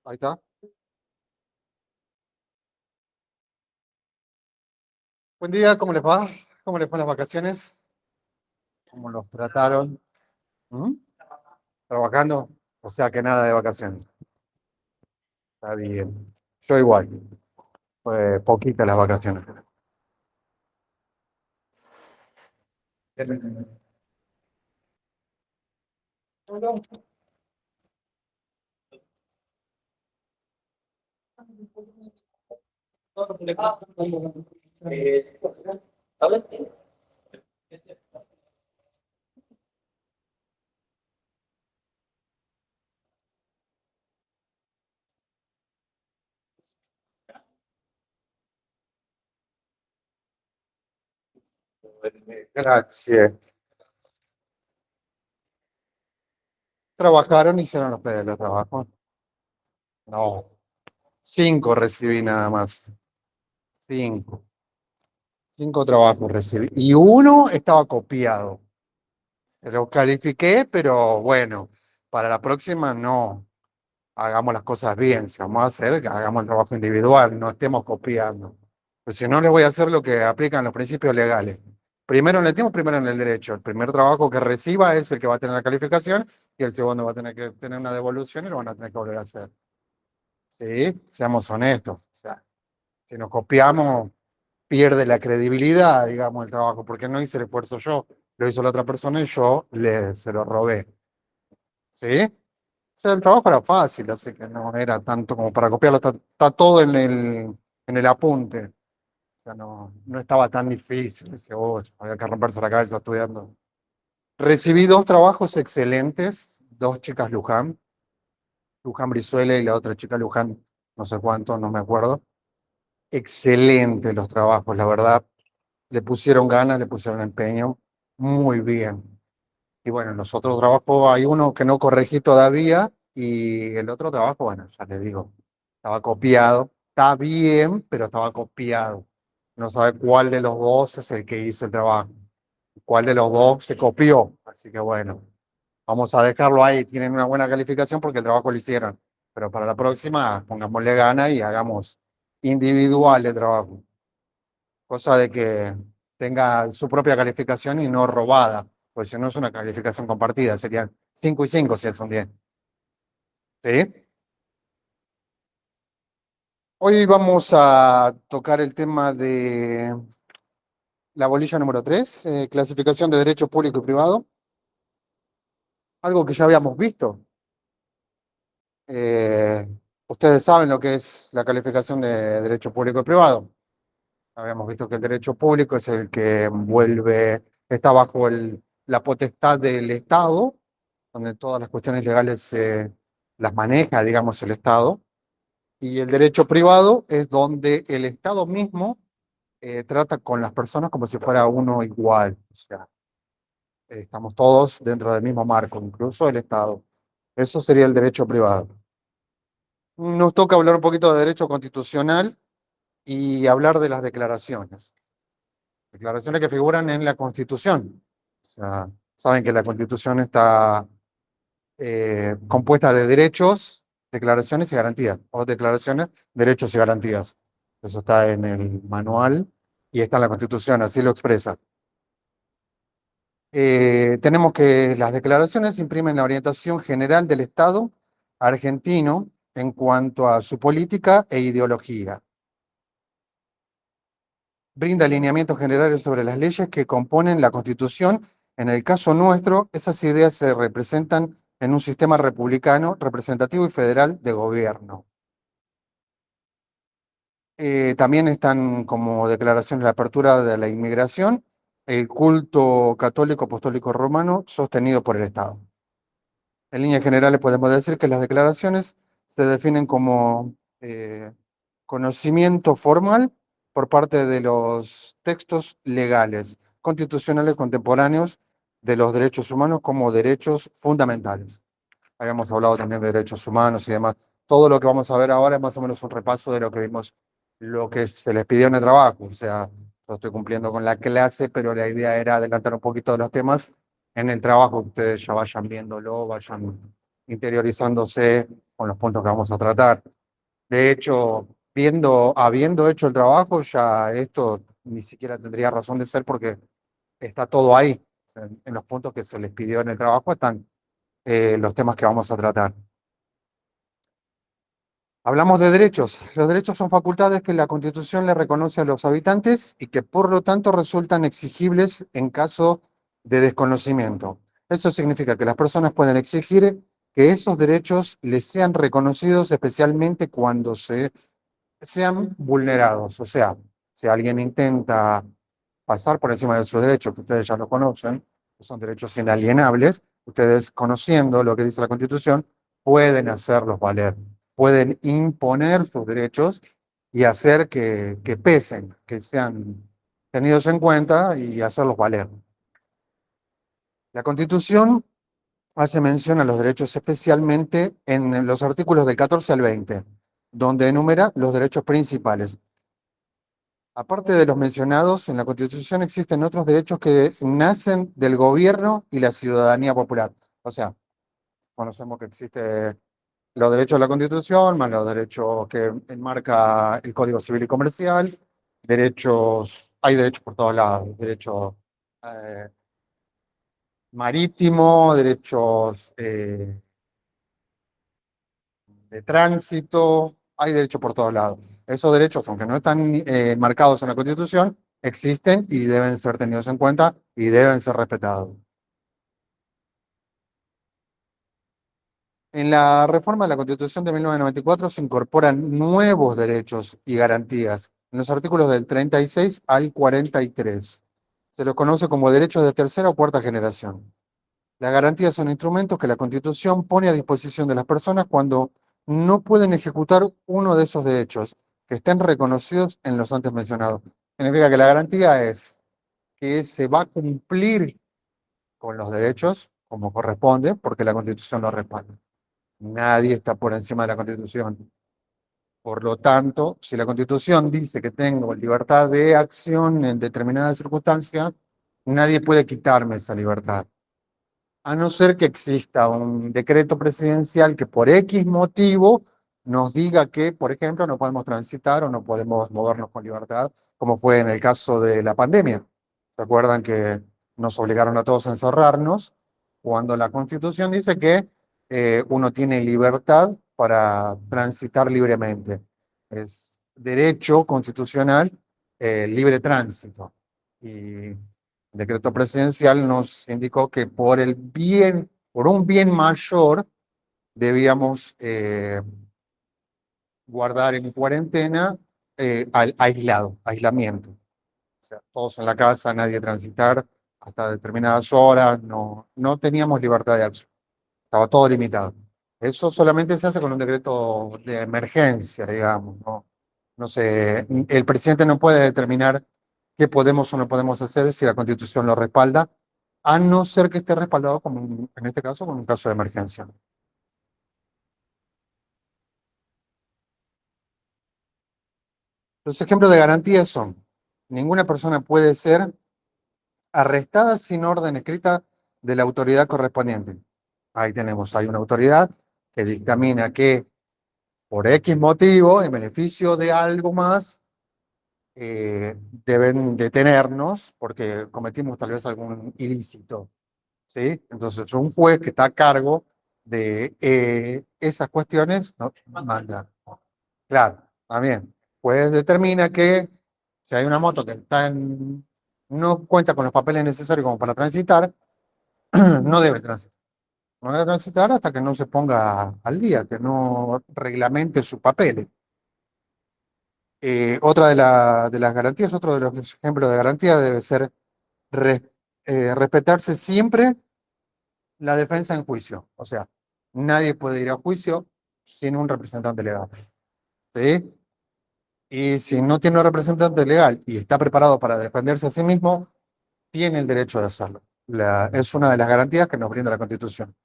Ahí está. Buen día, ¿cómo les va? ¿Cómo les fue las vacaciones? ¿Cómo los trataron? ¿Mm? ¿Trabajando? O sea que nada de vacaciones. Está bien. Yo igual. Fue poquitas las vacaciones. Gracias. ¿Trabajaron? ¿Hicieron los trabajos? No. 5 recibí nada más. 5. 5 trabajos recibí. Y uno estaba copiado. Lo califiqué, pero bueno, para la próxima no. Hagamos las cosas bien. Si vamos a hacer, que hagamos el trabajo individual, no estemos copiando. Pues si no, les voy a hacer lo que aplican los principios legales. Primero en el tiempo, primero en el derecho. El primer trabajo que reciba es el que va a tener la calificación y el segundo va a tener que tener una devolución y lo van a tener que volver a hacer. ¿Sí? Seamos honestos. O sea, si nos copiamos, pierde la credibilidad, digamos, el trabajo, porque no hice el esfuerzo yo, lo hizo la otra persona y yo se lo robé. ¿Sí? O sea, el trabajo era fácil, así que no era tanto como para copiarlo, está todo en el apunte. O sea, no estaba tan difícil. Decía, "Oh, había que romperse la cabeza estudiando". Recibí 2 trabajos excelentes, 2 chicas Luján Brizuela y la otra chica Luján, no sé cuánto, no me acuerdo. Excelentes los trabajos, la verdad. Le pusieron ganas, le pusieron empeño, muy bien. Y bueno, los otros trabajos, hay uno que no corregí todavía y el otro trabajo, bueno, ya les digo, estaba copiado. Está bien, pero estaba copiado. No sabe cuál de los dos es el que hizo el trabajo, cuál de los dos se copió. Así que bueno, vamos a dejarlo ahí. Tienen una buena calificación porque el trabajo lo hicieron. Pero para la próxima, pongámosle gana y hagamos individual el trabajo. Cosa de que tenga su propia calificación y no robada, pues si no es una calificación compartida, serían 5 y 5 si es un 10. ¿Sí? Hoy vamos a tocar el tema de la bolilla número 3, clasificación de derecho público y privado, algo que ya habíamos visto. Eh, Ustedes saben lo que es la calificación de derecho público y privado. Habíamos visto que el derecho público es el que está bajo la potestad del Estado, donde todas las cuestiones legales las maneja, digamos, el Estado. Y el derecho privado es donde el Estado mismo trata con las personas como si fuera uno igual. O sea, estamos todos dentro del mismo marco, incluso el Estado. Eso sería el derecho privado. Nos toca hablar un poquito de derecho constitucional y hablar de las declaraciones. Declaraciones que figuran en la Constitución. O sea, saben que la Constitución está compuesta de derechos, declaraciones y garantías, o declaraciones, derechos y garantías. Eso está en el manual y está en la Constitución, así lo expresa. Tenemos que las declaraciones imprimen la orientación general del Estado argentino en cuanto a su política e ideología. Brinda alineamientos generales sobre las leyes que componen la Constitución. En el caso nuestro, esas ideas se representan en un sistema republicano, representativo y federal de gobierno. También están como declaraciones la apertura de la inmigración, el culto católico apostólico romano sostenido por el Estado. En líneas generales podemos decir que las declaraciones se definen como conocimiento formal por parte de los textos legales, constitucionales contemporáneos de los derechos humanos como derechos fundamentales. Habíamos hablado también de derechos humanos y demás. Todo lo que vamos a ver ahora es más o menos un repaso de lo que vimos, lo que se les pidió en el trabajo. O sea, yo estoy cumpliendo con la clase, pero la idea era adelantar un poquito de los temas en el trabajo, que ustedes ya vayan viéndolo, vayan interiorizándose con los puntos que vamos a tratar. De hecho, habiendo hecho el trabajo, ya esto ni siquiera tendría razón de ser porque está todo ahí. O sea, en los puntos que se les pidió en el trabajo están los temas que vamos a tratar. Hablamos de derechos. Los derechos son facultades que la Constitución le reconoce a los habitantes y que por lo tanto resultan exigibles en caso de desconocimiento. Eso significa que las personas pueden exigir que esos derechos les sean reconocidos especialmente cuando sean vulnerados. O sea, si alguien intenta pasar por encima de sus derechos, que ustedes ya lo conocen, que son derechos inalienables, ustedes conociendo lo que dice la Constitución, pueden hacerlos valer, pueden imponer sus derechos y hacer que pesen, que sean tenidos en cuenta y hacerlos valer. La Constitución hace mención a los derechos especialmente en los artículos del 14 al 20, donde enumera los derechos principales. Aparte de los mencionados, en la Constitución existen otros derechos que nacen del gobierno y la ciudadanía popular. O sea, conocemos que existen los derechos de la Constitución, más los derechos que enmarca el Código Civil y Comercial, hay derechos por todos lados, derechos eh, marítimos, derechos de tránsito, hay derechos por todos lados. Esos derechos, aunque no están marcados en la Constitución, existen y deben ser tenidos en cuenta y deben ser respetados. En la reforma de la Constitución de 1994 se incorporan nuevos derechos y garantías en los artículos del 36 al 43. Se los conoce como derechos de tercera o cuarta generación. Las garantías son instrumentos que la Constitución pone a disposición de las personas cuando no pueden ejecutar uno de esos derechos que estén reconocidos en los antes mencionados. Significa que la garantía es que se va a cumplir con los derechos como corresponde, porque la Constitución lo respalda. Nadie está por encima de la Constitución. Por lo tanto, si la Constitución dice que tengo libertad de acción en determinadas circunstancias, nadie puede quitarme esa libertad. A no ser que exista un decreto presidencial que por X motivo nos diga que, por ejemplo, no podemos transitar o no podemos movernos con libertad, como fue en el caso de la pandemia. ¿Se acuerdan que nos obligaron a todos a encerrarnos? Cuando la Constitución dice que uno tiene libertad para transitar libremente. Es derecho constitucional libre tránsito. Y el decreto presidencial nos indicó que por un bien mayor, debíamos guardar en cuarentena aislamiento. O sea, todos en la casa, nadie transitar hasta determinadas horas, no teníamos libertad de acción, estaba todo limitado. Eso solamente se hace con un decreto de emergencia, digamos, ¿no? No sé, el presidente no puede determinar qué podemos o no podemos hacer si la Constitución lo respalda, a no ser que esté respaldado, como en este caso, con un caso de emergencia. Los ejemplos de garantías son: ninguna persona puede ser arrestada sin orden escrita de la autoridad correspondiente. Ahí tenemos, hay una autoridad que dictamina que por X motivo, en beneficio de algo más, deben detenernos porque cometimos tal vez algún ilícito, ¿sí? Entonces, un juez que está a cargo de esas cuestiones, ¿no? Manda. Claro, también. Pues determina que si hay una moto que no cuenta con los papeles necesarios como para transitar, no debe transitar. No debe transitar hasta que no se ponga al día, que no reglamente sus papeles. Otra de las garantías, otro de los ejemplos de garantía debe ser re- respetarse siempre la defensa en juicio. O sea, nadie puede ir a juicio sin un representante legal. ¿Sí? Y si no tiene un representante legal y está preparado para defenderse a sí mismo, tiene el derecho de hacerlo. Es una de las garantías que nos brinda la Constitución.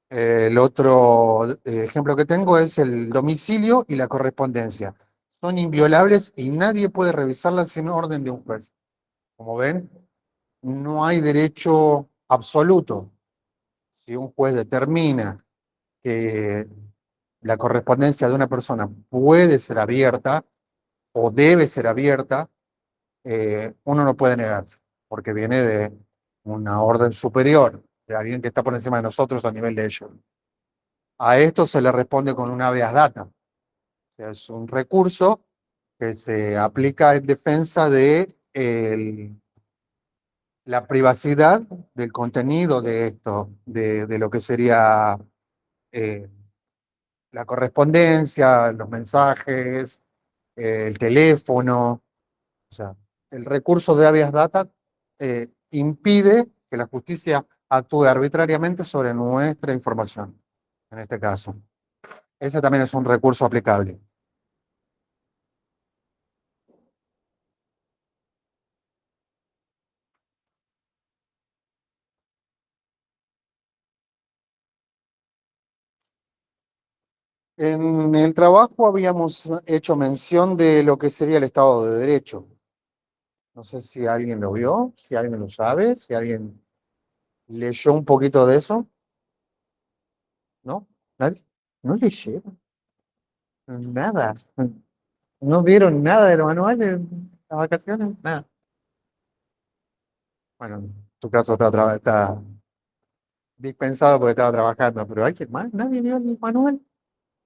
El otro ejemplo que tengo es el domicilio y la correspondencia. Son inviolables y nadie puede revisarlas sin orden de un juez. Como ven, no hay derecho absoluto. Si un juez determina que la correspondencia de una persona puede ser abierta o debe ser abierta, uno no puede negarse, porque viene de una orden superior, de alguien que está por encima de nosotros a nivel de ellos. A esto se le responde con un habeas data, o sea, es un recurso que se aplica en defensa de la privacidad del contenido de esto, de lo que sería eh, la correspondencia, los mensajes, el teléfono. O sea, el recurso de habeas data impide que la justicia actúe arbitrariamente sobre nuestra información, en este caso. Ese también es un recurso aplicable. En el trabajo habíamos hecho mención de lo que sería el Estado de Derecho. No sé si alguien lo vio, si alguien lo sabe, si alguien leyó un poquito de eso. ¿No? ¿Nadie? ¿No leyeron? Nada. ¿No vieron nada del manual en las vacaciones? Nada. Bueno, en tu caso está dispensado porque estaba trabajando, pero ¿alguien más? ¿Nadie vio el manual?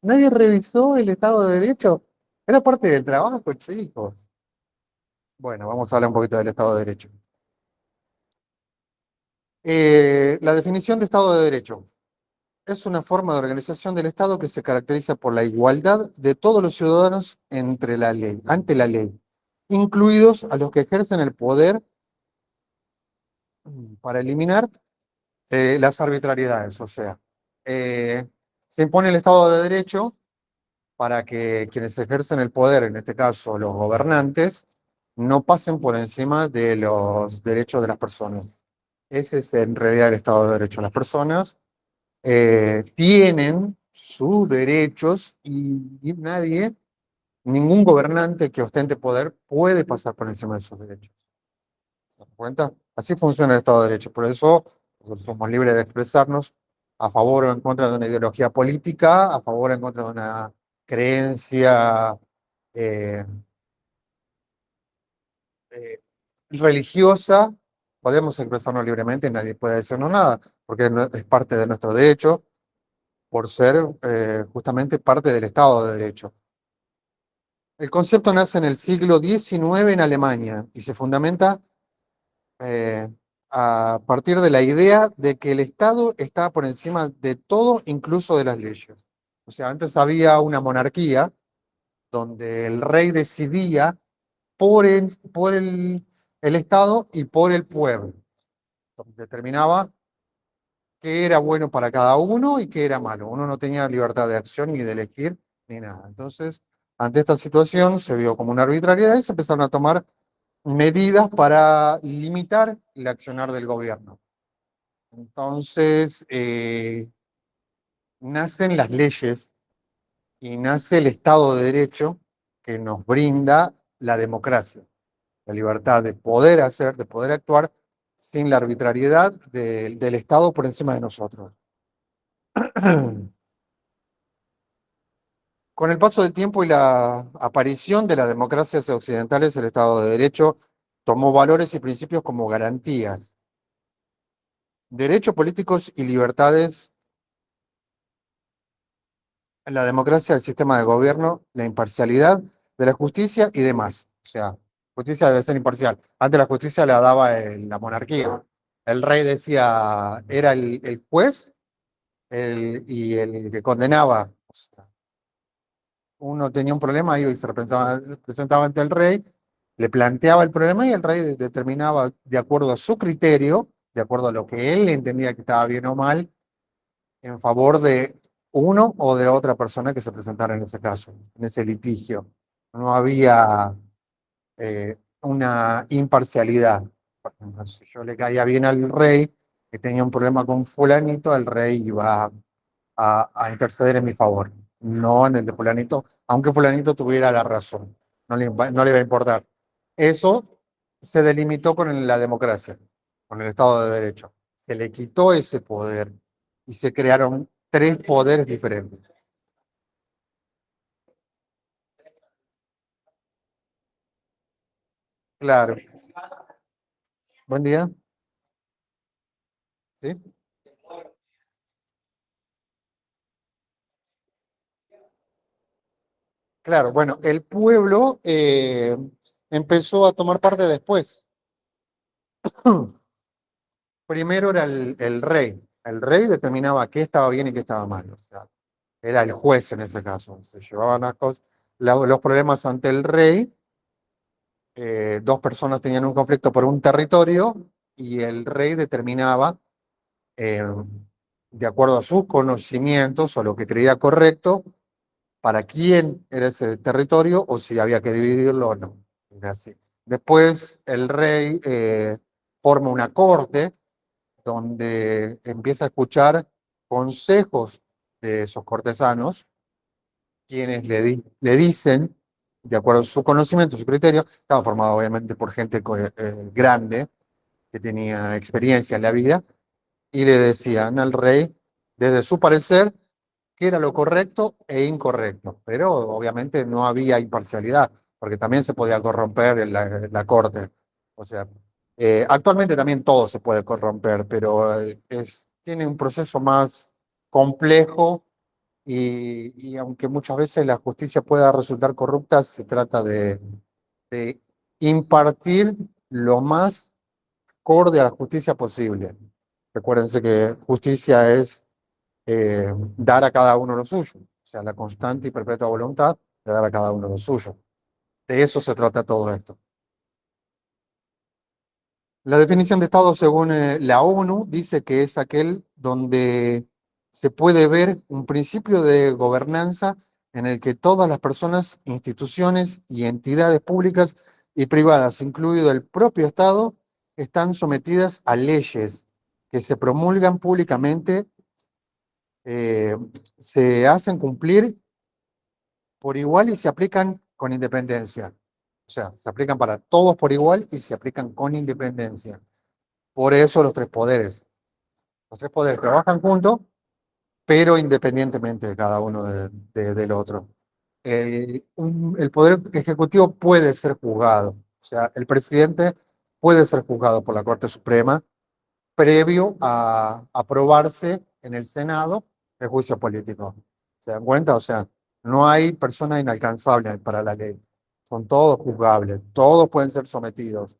¿Nadie revisó el Estado de Derecho? Era parte del trabajo, chicos. Bueno, vamos a hablar un poquito del Estado de Derecho. La definición de Estado de Derecho es una forma de organización del Estado que se caracteriza por la igualdad de todos los ciudadanos entre la ley, ante la ley, incluidos a los que ejercen el poder para eliminar las arbitrariedades. O sea, eh, se impone el Estado de Derecho para que quienes ejercen el poder, en este caso los gobernantes, no pasen por encima de los derechos de las personas. Ese es en realidad el Estado de Derecho. Las personas tienen sus derechos y nadie, ningún gobernante que ostente poder puede pasar por encima de sus derechos. ¿Se dan cuenta? Así funciona el Estado de Derecho. Por eso nosotros somos libres de expresarnos a favor o en contra de una ideología política, a favor o en contra de una creencia eh, eh, religiosa. Podemos expresarnos libremente, nadie puede decirnos nada, porque es parte de nuestro derecho por ser justamente parte del Estado de Derecho. El concepto nace en el siglo XIX en Alemania y se fundamenta eh, a partir de la idea de que el Estado está por encima de todo, incluso de las leyes. O sea, antes había una monarquía donde el rey decidía por el Estado y por el pueblo. Determinaba qué era bueno para cada uno y qué era malo. Uno no tenía libertad de acción ni de elegir ni nada. Entonces, ante esta situación se vio como una arbitrariedad y se empezaron a tomar medidas para limitar el accionar del gobierno. Entonces, nacen las leyes y nace el Estado de Derecho que nos brinda la democracia, la libertad de poder hacer, de poder actuar sin la arbitrariedad del Estado por encima de nosotros. Con el paso del tiempo y la aparición de las democracias occidentales, el Estado de Derecho tomó valores y principios como garantías, derechos políticos y libertades, la democracia, el sistema de gobierno, la imparcialidad de la justicia y demás. O sea, justicia debe ser imparcial. Antes la justicia la daba la monarquía. El rey decía, era el juez y el que condenaba. O sea, uno tenía un problema, iba y se presentaba ante el rey, le planteaba el problema y el rey determinaba de acuerdo a su criterio, de acuerdo a lo que él entendía que estaba bien o mal, en favor de uno o de otra persona que se presentara en ese caso, en ese litigio. No había una imparcialidad. Por ejemplo, si yo le caía bien al rey, que tenía un problema con fulanito, el rey iba a interceder en mi favor, no en el de fulanito, aunque fulanito tuviera la razón, no le iba a importar. Eso se delimitó con la democracia, con el Estado de Derecho. Se le quitó ese poder y se crearon tres poderes diferentes. Claro. Buen día. ¿Sí? Claro, bueno, el pueblo empezó a tomar parte después. Primero era el rey. El rey determinaba qué estaba bien y qué estaba mal. O sea, era el juez en ese caso. Se llevaban las cosas, los problemas ante el rey. Dos personas tenían un conflicto por un territorio y el rey determinaba, eh, de acuerdo a sus conocimientos o lo que creía correcto, para quién era ese territorio o si había que dividirlo o no. Era así. Después el rey forma una corte donde empieza a escuchar consejos de esos cortesanos, quienes le dicen, de acuerdo a su conocimiento, su criterio, estaba formado obviamente por gente grande, que tenía experiencia en la vida, y le decían al rey, desde su parecer, qué era lo correcto e incorrecto. Pero obviamente no había imparcialidad, porque también se podía corromper en la corte. O sea, actualmente también todo se puede corromper, pero tiene un proceso más complejo y aunque muchas veces la justicia pueda resultar corrupta, se trata de impartir lo más acorde a la justicia posible. Recuérdense que justicia es dar a cada uno lo suyo, o sea, la constante y perpetua voluntad de dar a cada uno lo suyo. De eso se trata todo esto. La definición de Estado, según la ONU, dice que es aquel donde se puede ver un principio de gobernanza en el que todas las personas, instituciones y entidades públicas y privadas, incluido el propio Estado, están sometidas a leyes que se promulgan públicamente, eh, se hacen cumplir por igual y se aplican con independencia. O sea, se aplican para todos por igual y se aplican con independencia. Por eso los tres poderes. Los tres poderes trabajan juntos, pero independientemente de cada uno del otro. El poder ejecutivo puede ser juzgado. O sea, el presidente puede ser juzgado por la Corte Suprema previo a aprobarse en el Senado el juicio político. ¿Se dan cuenta? O sea, no hay personas inalcanzables para la ley. Son todos juzgables, todos pueden ser sometidos.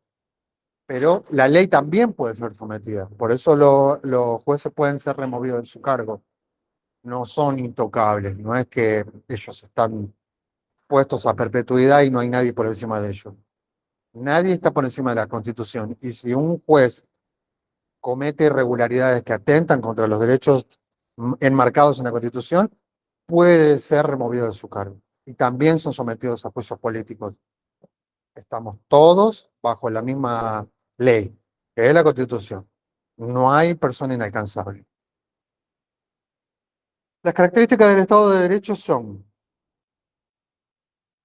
Pero la ley también puede ser sometida. Por eso los jueces pueden ser removidos de su cargo. No son intocables. No es que ellos están puestos a perpetuidad y no hay nadie por encima de ellos. Nadie está por encima de la Constitución. Y si un juez comete irregularidades que atentan contra los derechos enmarcados en la Constitución, puede ser removido de su cargo. Y también son sometidos a juicios políticos. Estamos todos bajo la misma ley, que es la Constitución. No hay persona inalcanzable. Las características del Estado de Derecho son,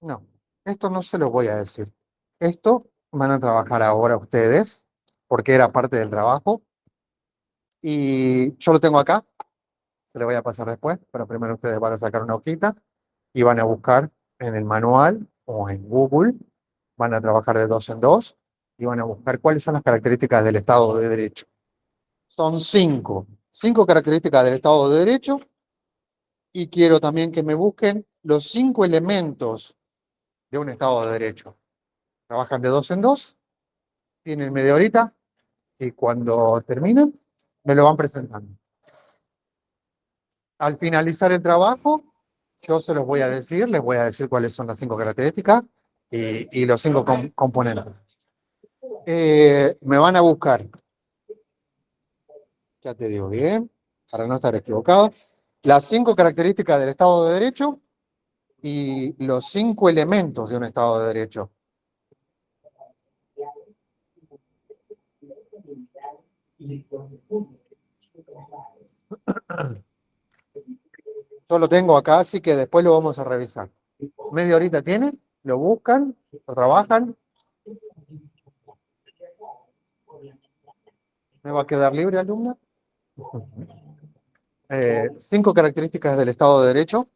no, esto no se lo voy a decir. Esto van a trabajar ahora ustedes, porque era parte del trabajo, y yo lo tengo acá, se lo voy a pasar después, pero primero ustedes van a sacar una hojita y van a buscar en el manual o en Google, van a trabajar de dos en dos y van a buscar cuáles son las características del Estado de Derecho. Son cinco características del Estado de Derecho y quiero también que me busquen los cinco elementos de un Estado de Derecho. Trabajan de dos en dos, tienen media horita y cuando terminen me lo van presentando. Al finalizar el trabajo, yo se los voy a decir, les voy a decir cuáles son las cinco características y los cinco componentes. Me van a buscar, ya te digo bien, para no estar equivocado, las cinco características del Estado de Derecho y los cinco elementos de un Estado de Derecho. Yo lo tengo acá, así que después lo vamos a revisar. Media horita tienen, lo buscan, lo trabajan. ¿Me va a quedar libre, alumna? Cinco características del Estado de Derecho.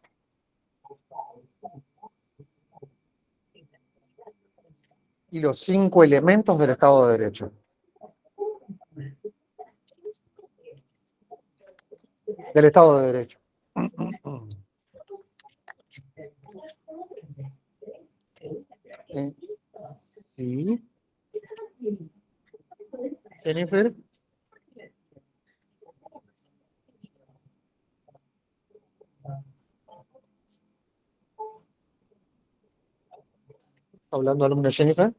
y los 5 elementos del Estado de Derecho. Del Estado de Derecho. Eh, sí, Jennifer, hablando alumna Jennifer.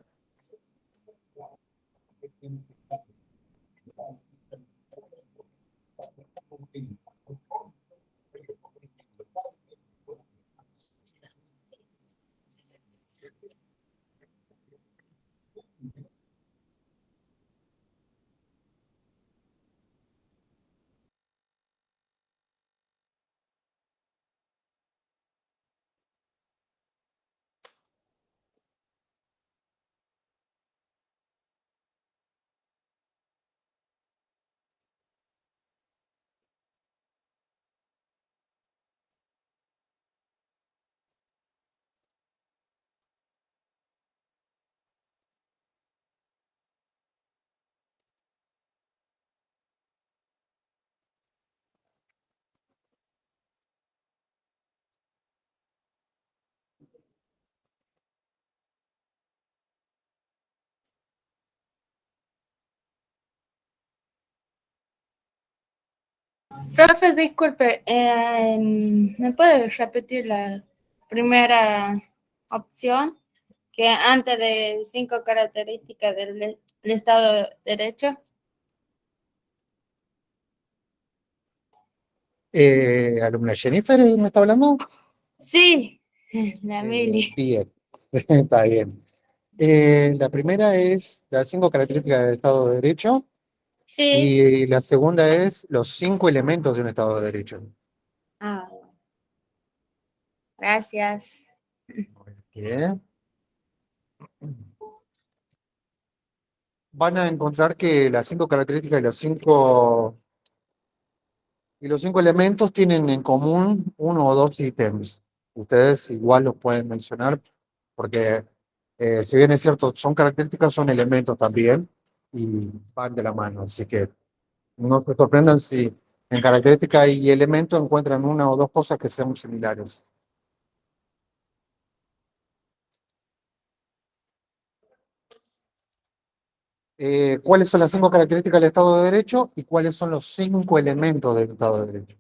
Profe, disculpe, ¿me puede repetir la primera opción? Que antes de 5 características del Estado de Derecho. Alumna Jennifer, ¿me está hablando? Sí, la Mili. Bien, está bien. La primera es las 5 características del Estado de Derecho Sí. y la segunda es los 5 elementos de un Estado de Derecho. Ah, gracias. Bien. Van a encontrar que las 5 características y los cinco elementos tienen en común uno o dos ítems. Ustedes igual los pueden mencionar porque si bien es cierto, son características, son elementos también y van de la mano. Así que no se sorprendan si en característica y elemento encuentran una o dos cosas que sean similares. ¿Cuáles son las 5 características del Estado de Derecho y cuáles son los 5 elementos del Estado de Derecho?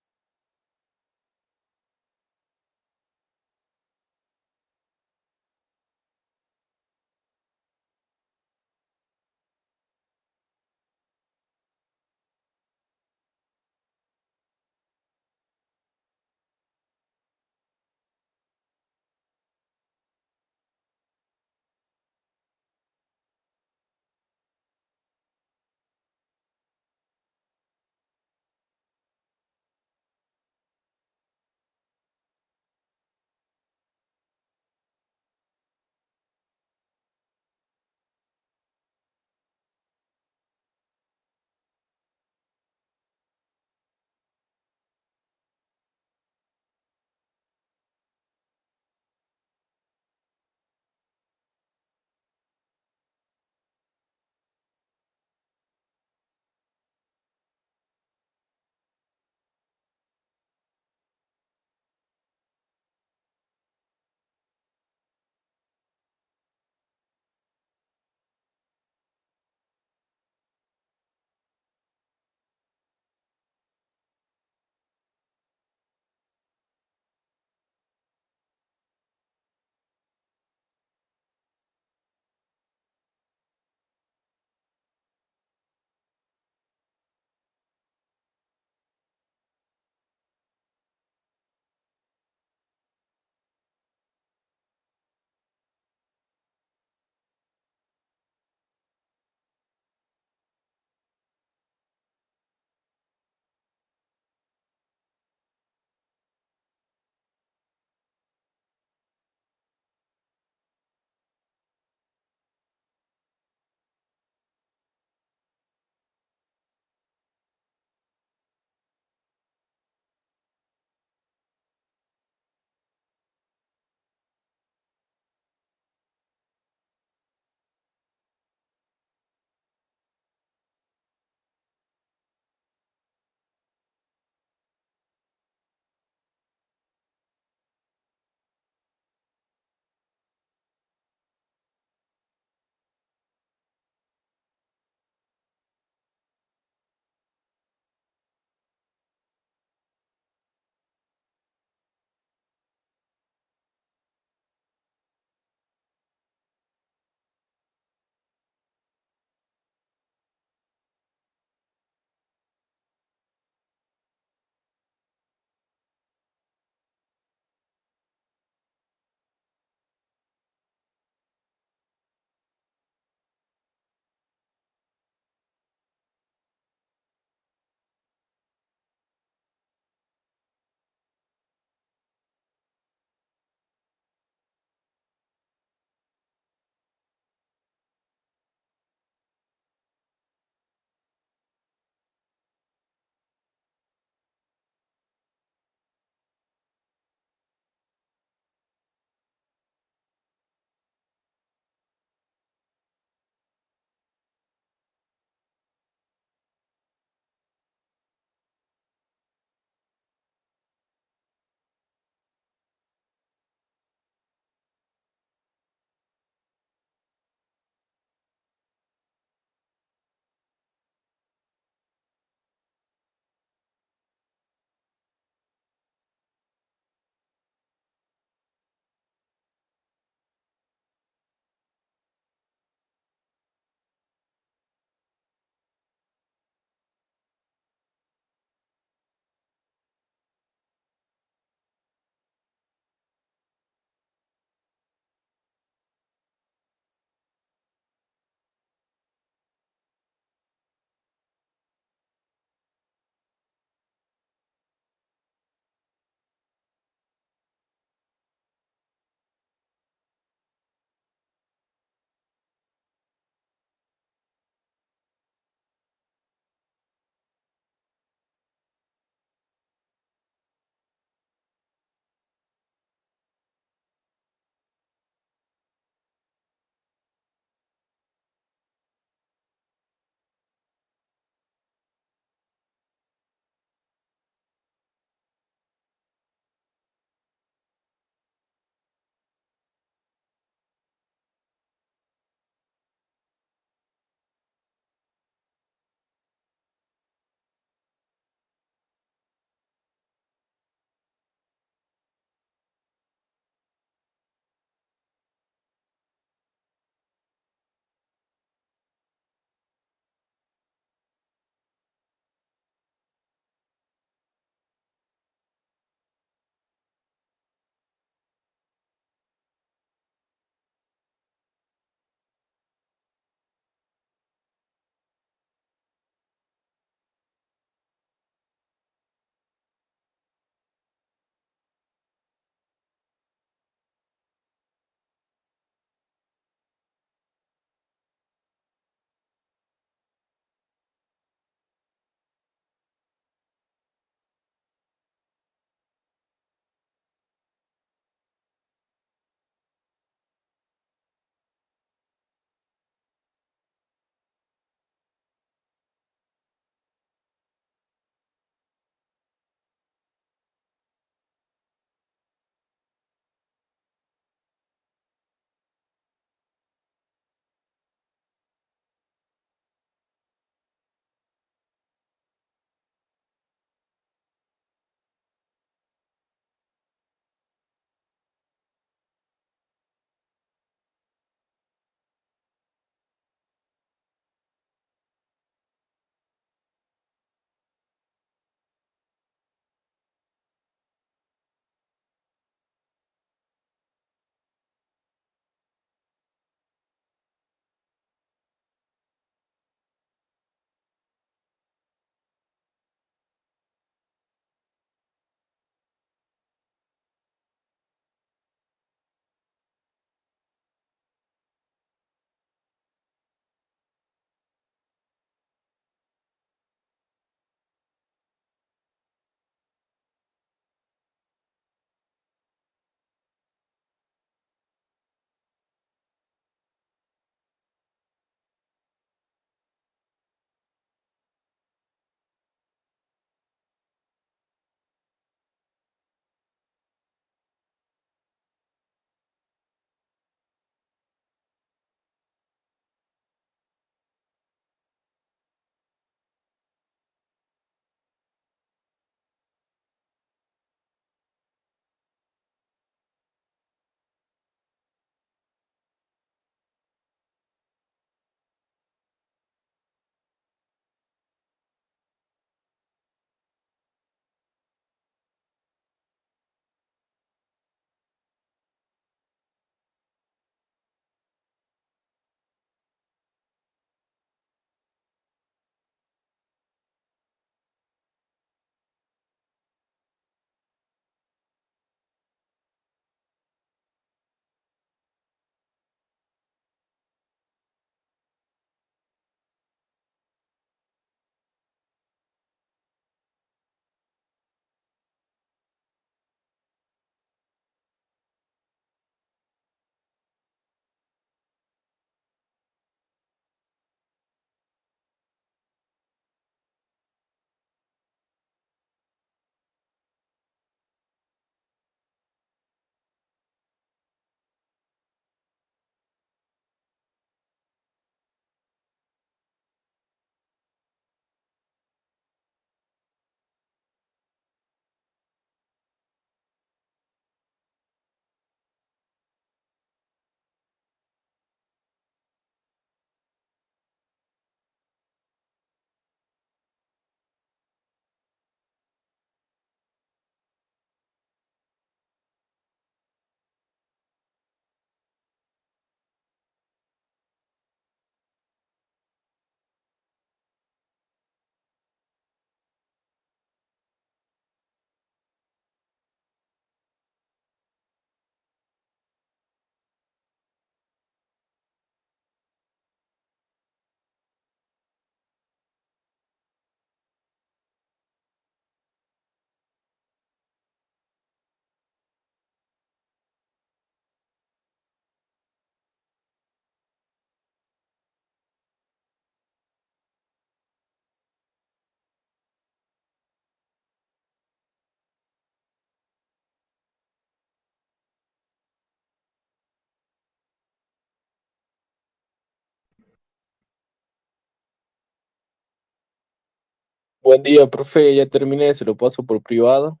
Buen día, profe. Ya terminé, se lo paso por privado.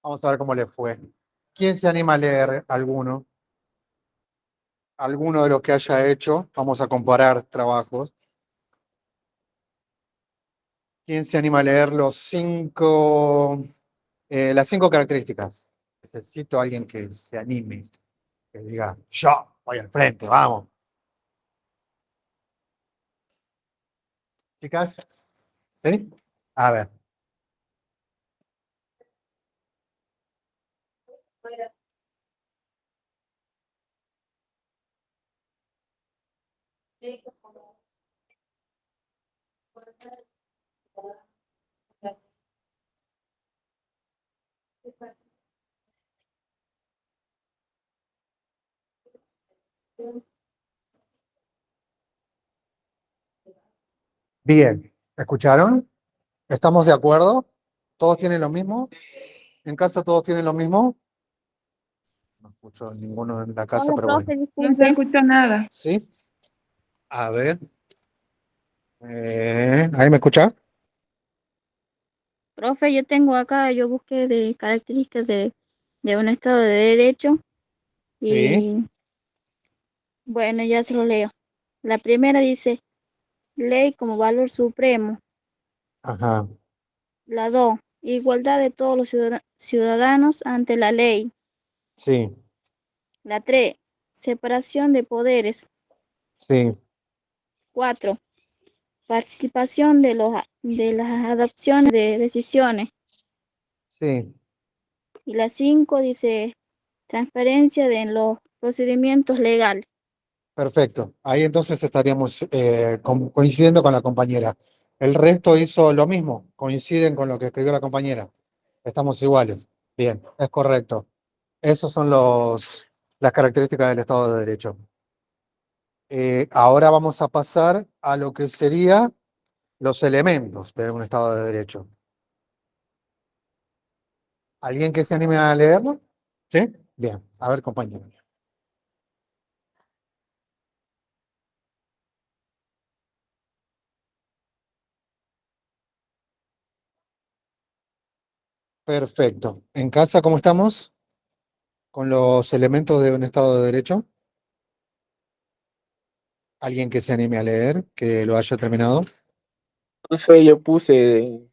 Vamos a ver cómo le fue. ¿Quién se anima a leer alguno? Alguno de los que haya hecho. Vamos a comparar trabajos. ¿Quién se anima a leer las 5 características? Necesito a alguien que se anime, que diga, yo voy al frente, vamos. Chicas, ¿sí? A ver. Bien, ¿escucharon? ¿Estamos de acuerdo? ¿Todos tienen lo mismo? ¿En casa todos tienen lo mismo? No escucho ninguno en la casa, Hola, pero bueno. profe, No se disculpe. escucha nada. ¿Sí? A ver. ¿Ahí me escucha? Profe, yo tengo acá, yo busqué de características de un Estado de Derecho Sí. y bueno, ya se lo leo. La primera dice, ley como valor supremo. Ajá. La 2, igualdad de todos los ciudadanos ante la ley. Sí. La 3, separación de poderes. Sí. 4, participación de las adopciones de decisiones. Sí. Y la 5 dice, transparencia de en los procedimientos legales. Perfecto. Ahí entonces estaríamos coincidiendo con la compañera. El resto hizo lo mismo. Coinciden con lo que escribió la compañera. Estamos iguales. Bien, es correcto. Esos son las características del Estado de Derecho. Ahora vamos a pasar a lo que sería los elementos de un Estado de Derecho. ¿Alguien que se anime a leerlo? ¿Sí? Bien, a ver, compañero. Perfecto. ¿En casa cómo estamos? ¿Con los elementos de un Estado de Derecho? ¿Alguien que se anime a leer, que lo haya terminado? Profe, yo puse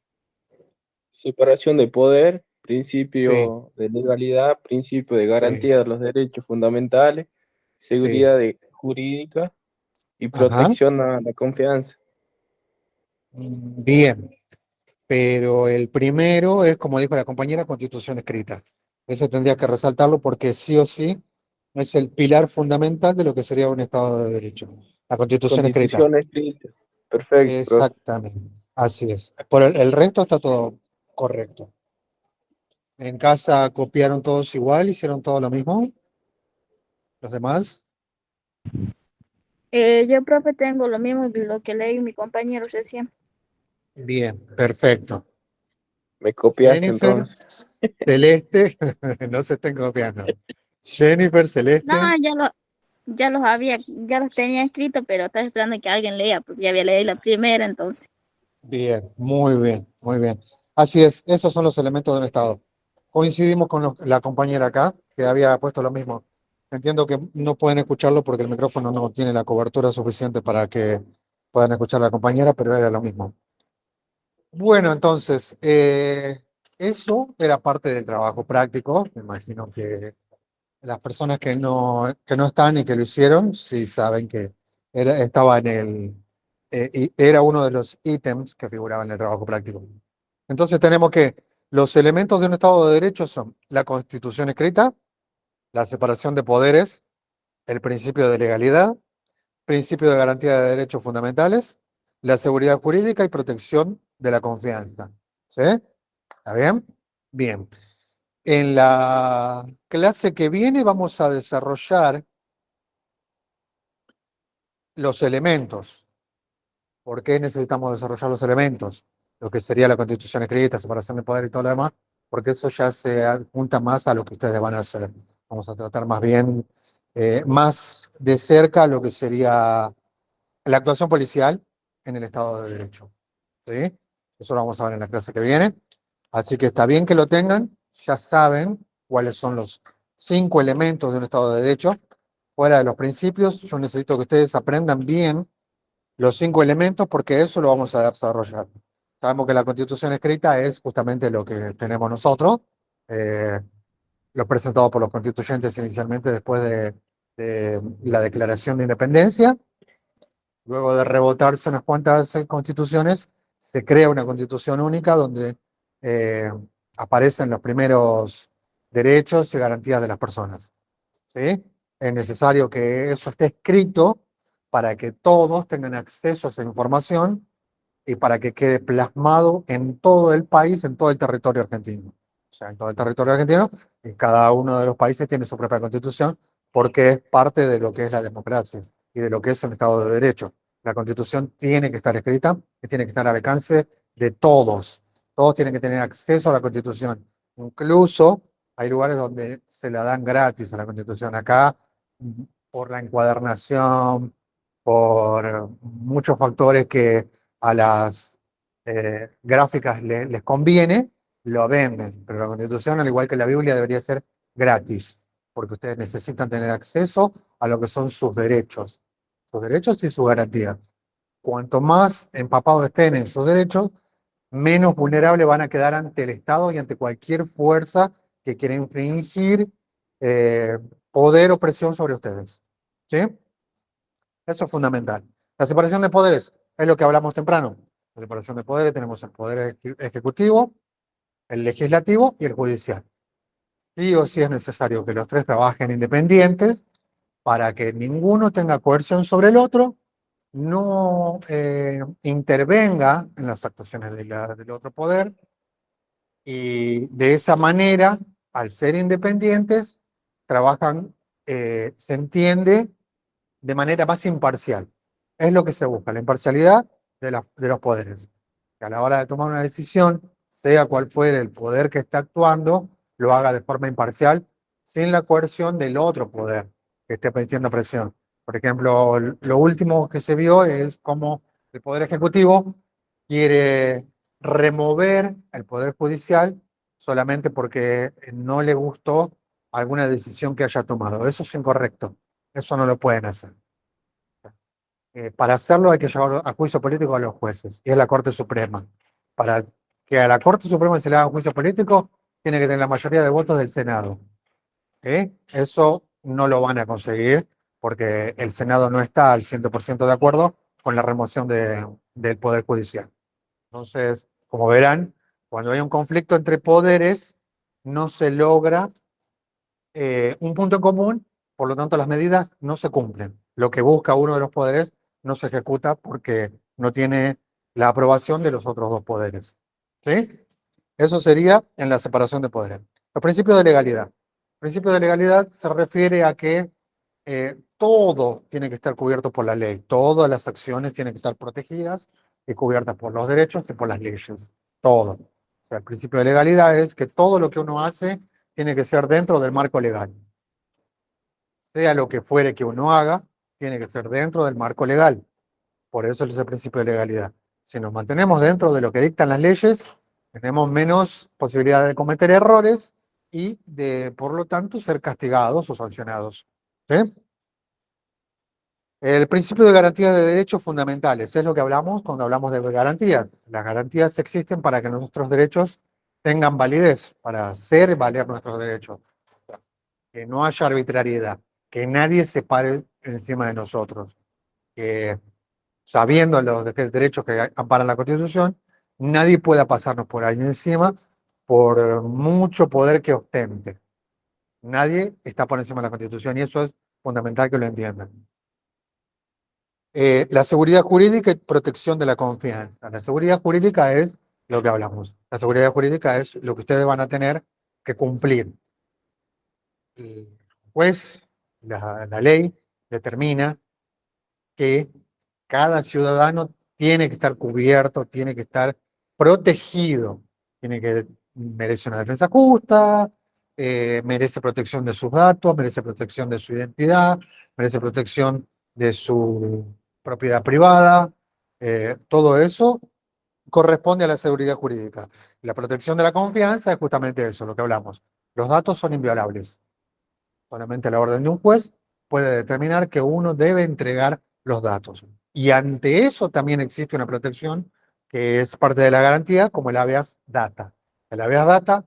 separación de poder, Sí, principio de legalidad, principio de sí, garantía de los derechos fundamentales, sí. seguridad jurídica y Ajá. protección a la confianza. Bien, pero el primero es, como dijo la compañera, Constitución escrita. Ese tendría que resaltarlo porque sí o sí es el pilar fundamental de lo que sería un Estado de Derecho. La Constitución escrita. Constitución escrita. Perfecto, profe. Exactamente, así es. Por el resto está todo correcto. En casa copiaron todos igual, hicieron todo lo mismo. Los demás, Yo, profe, tengo lo mismo de lo que leí mi compañero recién. bien, perfecto. Me copiaste Jennifer, entonces. Celeste, no se estén copiando. Jennifer, No, Celeste, ya los tenía escritos, pero estaba esperando que alguien lea, porque ya había leído la primera, entonces. bien, muy bien, muy bien. Así es, esos son los elementos de un Estado. Coincidimos con la compañera acá, que había puesto lo mismo. Entiendo que no pueden escucharlo porque el micrófono no tiene la cobertura suficiente para que puedan escuchar a la compañera, pero era lo mismo. Bueno, entonces, eso era parte del trabajo práctico. Me imagino que las personas que no están y que lo hicieron, sí saben que estaba y era uno de los ítems que figuraba en el trabajo práctico. Entonces tenemos que los elementos de un Estado de Derecho son la Constitución escrita, la separación de poderes, el principio de legalidad, principio de garantía de derechos fundamentales, la seguridad jurídica y protección de la confianza. ¿Sí? ¿Está bien? Bien. En la clase que viene vamos a desarrollar los elementos. ¿Por qué necesitamos desarrollar los elementos? Lo que sería la Constitución escrita, separación de poder y todo lo demás, porque eso ya se adjunta más a lo que ustedes van a hacer. Vamos a tratar más bien, más de cerca lo que sería la actuación policial en el Estado de Derecho. ¿Sí? Eso lo vamos a ver en la clase que viene. Así que está bien que lo tengan, ya saben cuáles son los 5 elementos de un Estado de Derecho. Fuera de los principios, yo necesito que ustedes aprendan bien los 5 elementos porque eso lo vamos a desarrollar. Sabemos que la Constitución escrita es justamente lo que tenemos nosotros, eh, lo presentado por los constituyentes inicialmente después de la Declaración de Independencia. Luego de rebotarse unas cuantas constituciones, se crea una constitución única donde eh, aparecen los primeros derechos y garantías de las personas. ¿Sí? Es necesario que eso esté escrito para que todos tengan acceso a esa información y para que quede plasmado en todo el país, en todo el territorio argentino. O sea, en todo el territorio argentino, y cada uno de los países tiene su propia constitución, porque es parte de lo que es la democracia y de lo que es un Estado de Derecho. La constitución tiene que estar escrita y tiene que estar al alcance de todos. Todos tienen que tener acceso a la constitución. Incluso hay lugares donde se la dan gratis a la constitución. Acá, por la encuadernación, por muchos factores que a las gráficas les conviene, lo venden. Pero la Constitución, al igual que la Biblia, debería ser gratis, porque ustedes necesitan tener acceso a lo que son sus derechos y sus garantías. Cuanto más empapados estén en sus derechos, menos vulnerables van a quedar ante el Estado y ante cualquier fuerza que quiera infringir eh, poder o presión sobre ustedes. ¿Sí? Eso es fundamental. La separación de poderes es lo que hablamos temprano. La separación de poderes tenemos el poder ejecutivo, el legislativo y el judicial. Sí o sí es necesario que los tres trabajen independientes para que ninguno tenga coerción sobre el otro, no intervenga en las actuaciones del otro poder y de esa manera, al ser independientes, trabajan, se entiende, de manera más imparcial. Es lo que se busca, la imparcialidad de los poderes. Que a la hora de tomar una decisión, sea cual fuere el poder que está actuando, lo haga de forma imparcial, sin la coerción del otro poder que esté metiendo presión. Por ejemplo, lo último que se vio es cómo el Poder Ejecutivo quiere remover el Poder Judicial solamente porque no le gustó alguna decisión que haya tomado. Eso es incorrecto. Eso no lo pueden hacer. Para hacerlo hay que llevar a juicio político a los jueces, y es la Corte Suprema. Para que a la Corte Suprema se le haga juicio político, tiene que tener la mayoría de votos del Senado. Eso no lo van a conseguir porque el Senado no está al 100% de acuerdo con la remoción del Poder Judicial. Entonces, como verán, cuando hay un conflicto entre poderes, no se logra un punto en común, por lo tanto las medidas no se cumplen. Lo que busca uno de los poderes no se ejecuta porque no tiene la aprobación de los otros dos poderes. ¿Sí? Eso sería en la separación de poderes. Los principios de legalidad. El principio de legalidad se refiere a que todo tiene que estar cubierto por la ley. Todas las acciones tienen que estar protegidas y cubiertas por los derechos y por las leyes. Todo. O sea, el principio de legalidad es que todo lo que uno hace tiene que ser dentro del marco legal. Sea lo que fuere que uno haga, tiene que ser dentro del marco legal. Por eso es el principio de legalidad. Si nos mantenemos dentro de lo que dictan las leyes, tenemos menos posibilidad de cometer errores y de, por lo tanto, ser castigados o sancionados. ¿Sí? El principio de garantía de derechos fundamentales es lo que hablamos cuando hablamos de garantías. Las garantías existen para que nuestros derechos tengan validez, para hacer valer nuestros derechos. Que no haya arbitrariedad, que nadie se pare encima de nosotros, que sabiendo los derechos que amparan la Constitución, nadie pueda pasarnos por ahí encima por mucho poder que ostente. Nadie está por encima de la Constitución y eso es fundamental que lo entiendan. La seguridad jurídica y protección de la confianza. La seguridad jurídica es lo que hablamos. La seguridad jurídica es lo que ustedes van a tener que cumplir. El juez, la ley, determina que cada ciudadano tiene que estar cubierto, tiene que estar protegido, merece una defensa justa, merece protección de sus datos, merece protección de su identidad, merece protección de su propiedad privada, todo eso corresponde a la seguridad jurídica. La protección de la confianza es justamente eso, lo que hablamos. Los datos son inviolables. Solamente la orden de un juez puede determinar que uno debe entregar los datos. Y ante eso también existe una protección que es parte de la garantía, como el habeas data. El habeas data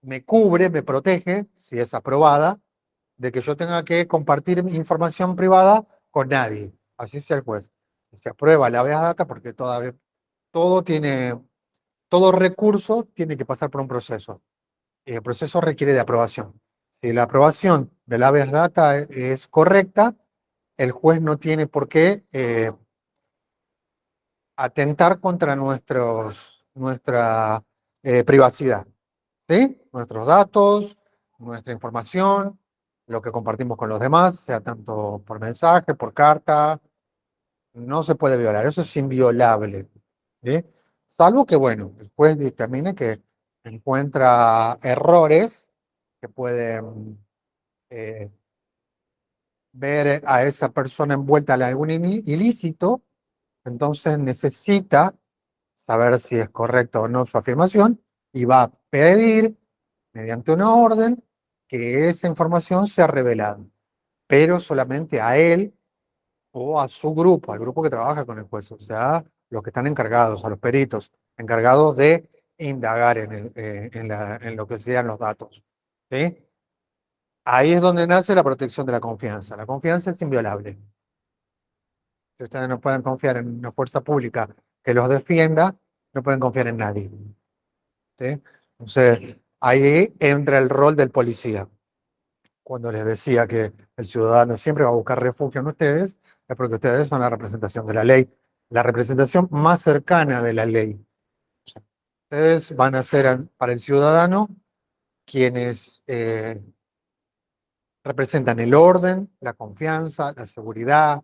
me cubre, me protege, si es aprobada, de que yo tenga que compartir mi información privada con nadie. Así sea el juez. Se aprueba el habeas data porque todo recurso tiene que pasar por un proceso. El proceso requiere de aprobación. Si la aprobación del habeas data es correcta, el juez no tiene por qué atentar contra nuestra privacidad. ¿Sí? Nuestros datos, nuestra información, lo que compartimos con los demás, sea tanto por mensaje, por carta, no se puede violar. Eso es inviolable. ¿Sí? Salvo que, bueno, el juez determine que encuentra errores que pueden ver a esa persona envuelta en algún ilícito, entonces necesita saber si es correcta o no su afirmación y va a pedir, mediante una orden, que esa información sea revelada, pero solamente a él o a su grupo, al grupo que trabaja con el juez, o sea, los que están encargados, a los peritos, encargados de indagar en lo que sean los datos. ¿Sí? Ahí es donde nace la protección de la confianza. La confianza es inviolable. Si ustedes no pueden confiar en una fuerza pública que los defienda, no pueden confiar en nadie. ¿Sí? Entonces, ahí entra el rol del policía. Cuando les decía que el ciudadano siempre va a buscar refugio en ustedes, es porque ustedes son la representación de la ley, la representación más cercana de la ley. Ustedes van a ser para el ciudadano quienes representan el orden, la confianza, la seguridad,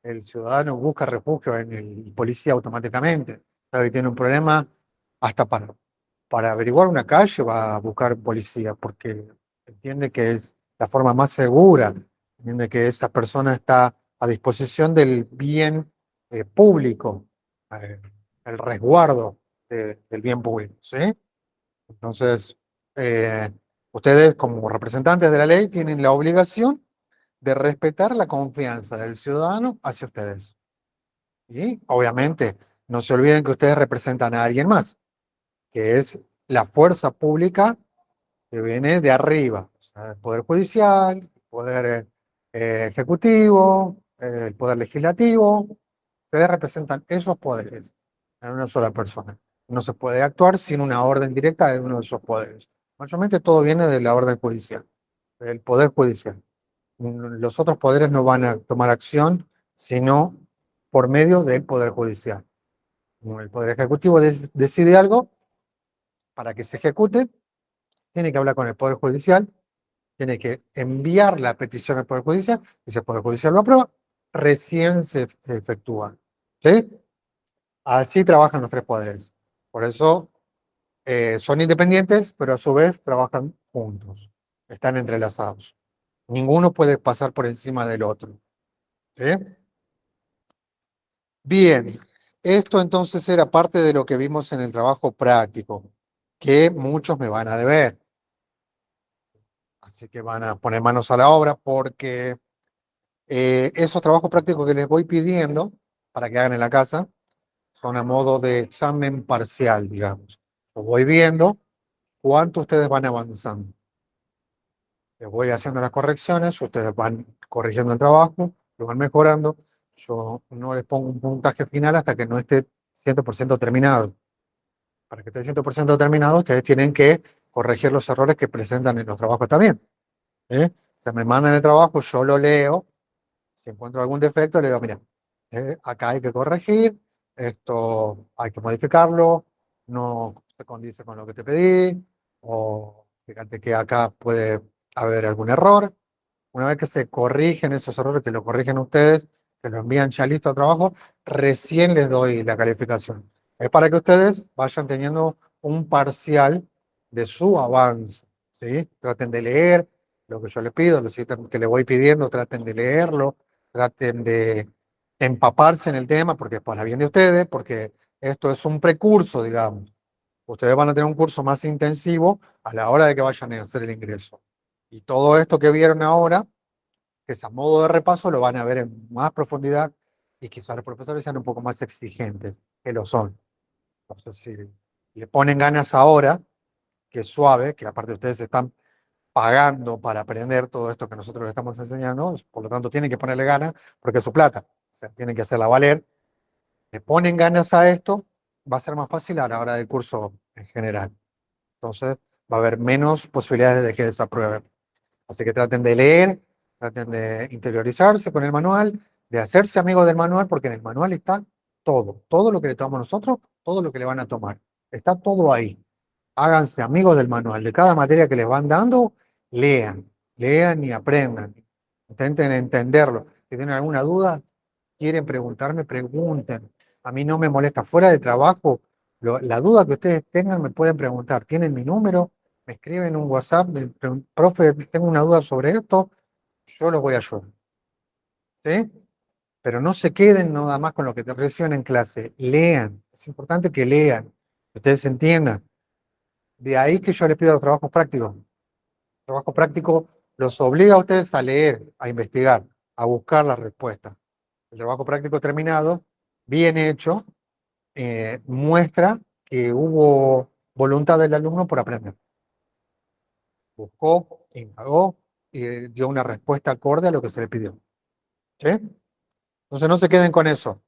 el ciudadano busca refugio en el policía automáticamente. Sabe que tiene un problema, hasta para averiguar una calle va a buscar policía, porque entiende que es la forma más segura, entiende que esa persona está a disposición del bien público, el resguardo del bien público, ¿sí? Entonces, ustedes como representantes de la ley tienen la obligación de respetar la confianza del ciudadano hacia ustedes. Y obviamente, no se olviden que ustedes representan a alguien más, que es la fuerza pública que viene de arriba, o sea, el Poder Judicial, el Poder Ejecutivo, el Poder Legislativo. Ustedes representan esos poderes en una sola persona. No se puede actuar sin una orden directa de uno de esos poderes. Mayormente todo viene de la orden judicial, del Poder Judicial. Los otros poderes no van a tomar acción sino por medio del Poder Judicial. Como el Poder Ejecutivo decide algo, para que se ejecute, tiene que hablar con el Poder Judicial, tiene que enviar la petición al Poder Judicial, y si el Poder Judicial lo aprueba, recién se efectúa. ¿Sí? Así trabajan los tres poderes. Por eso son independientes, pero a su vez trabajan juntos. Están entrelazados. Ninguno puede pasar por encima del otro. ¿Sí? Bien, esto entonces era parte de lo que vimos en el trabajo práctico, que muchos me van a deber. Así que van a poner manos a la obra porque esos trabajos prácticos que les voy pidiendo para que hagan en la casa son a modo de examen parcial, digamos. Os voy viendo cuánto ustedes van avanzando. Les voy haciendo las correcciones, ustedes van corrigiendo el trabajo, lo van mejorando. Yo no les pongo un puntaje final hasta que no esté 100% terminado. Para que esté 100% terminado, ustedes tienen que corregir los errores que presentan en los trabajos también. Se me mandan el trabajo, yo lo leo. Si encuentro algún defecto, le digo, mira, acá hay que corregir, esto hay que modificarlo, no se condice con lo que te pedí, o fíjate que acá puede haber algún error. Una vez que se corrigen esos errores, que lo corrigen ustedes, que lo envían ya listo al trabajo, recién les doy la calificación. Es para que ustedes vayan teniendo un parcial de su avance, ¿sí? Traten de leer lo que yo les pido, lo que les voy pidiendo, traten de leerlo, traten de empaparse en el tema, porque es para bien de ustedes, porque esto es un precurso, digamos. Ustedes van a tener un curso más intensivo a la hora de que vayan a hacer el ingreso. Y todo esto que vieron ahora, que es a modo de repaso, lo van a ver en más profundidad y quizás los profesores sean un poco más exigentes, que lo son. Entonces, si le ponen ganas ahora, que es suave, que aparte ustedes están pagando para aprender todo esto que nosotros les estamos enseñando, por lo tanto tienen que ponerle ganas porque es su plata, o sea, tienen que hacerla valer. Le ponen ganas a esto, va a ser más fácil a la hora del curso en general. Entonces va a haber menos posibilidades de que desaprueben. Así que traten de leer, traten de interiorizarse con el manual, de hacerse amigos del manual, porque en el manual está todo lo que le tomamos nosotros, todo lo que le van a tomar. Está todo ahí. Háganse amigos del manual. De cada materia que les van dando, lean y aprendan. Intenten entenderlo. Si tienen alguna duda, quieren preguntarme, pregunten. A mí no me molesta. Fuera de trabajo, la duda que ustedes tengan me pueden preguntar. Tienen mi número, me escriben un WhatsApp, profe, tengo una duda sobre esto, yo los voy a ayudar. ¿Sí? Pero no se queden nada más con lo que te reciben en clase. Lean. Es importante que lean, que ustedes entiendan. De ahí que yo les pido los trabajos prácticos. El trabajo práctico los obliga a ustedes a leer, a investigar, a buscar las respuestas. El trabajo práctico terminado, bien hecho, muestra que hubo voluntad del alumno por aprender. Buscó, indagó y dio una respuesta acorde a lo que se le pidió. ¿Sí? Entonces no se queden con eso.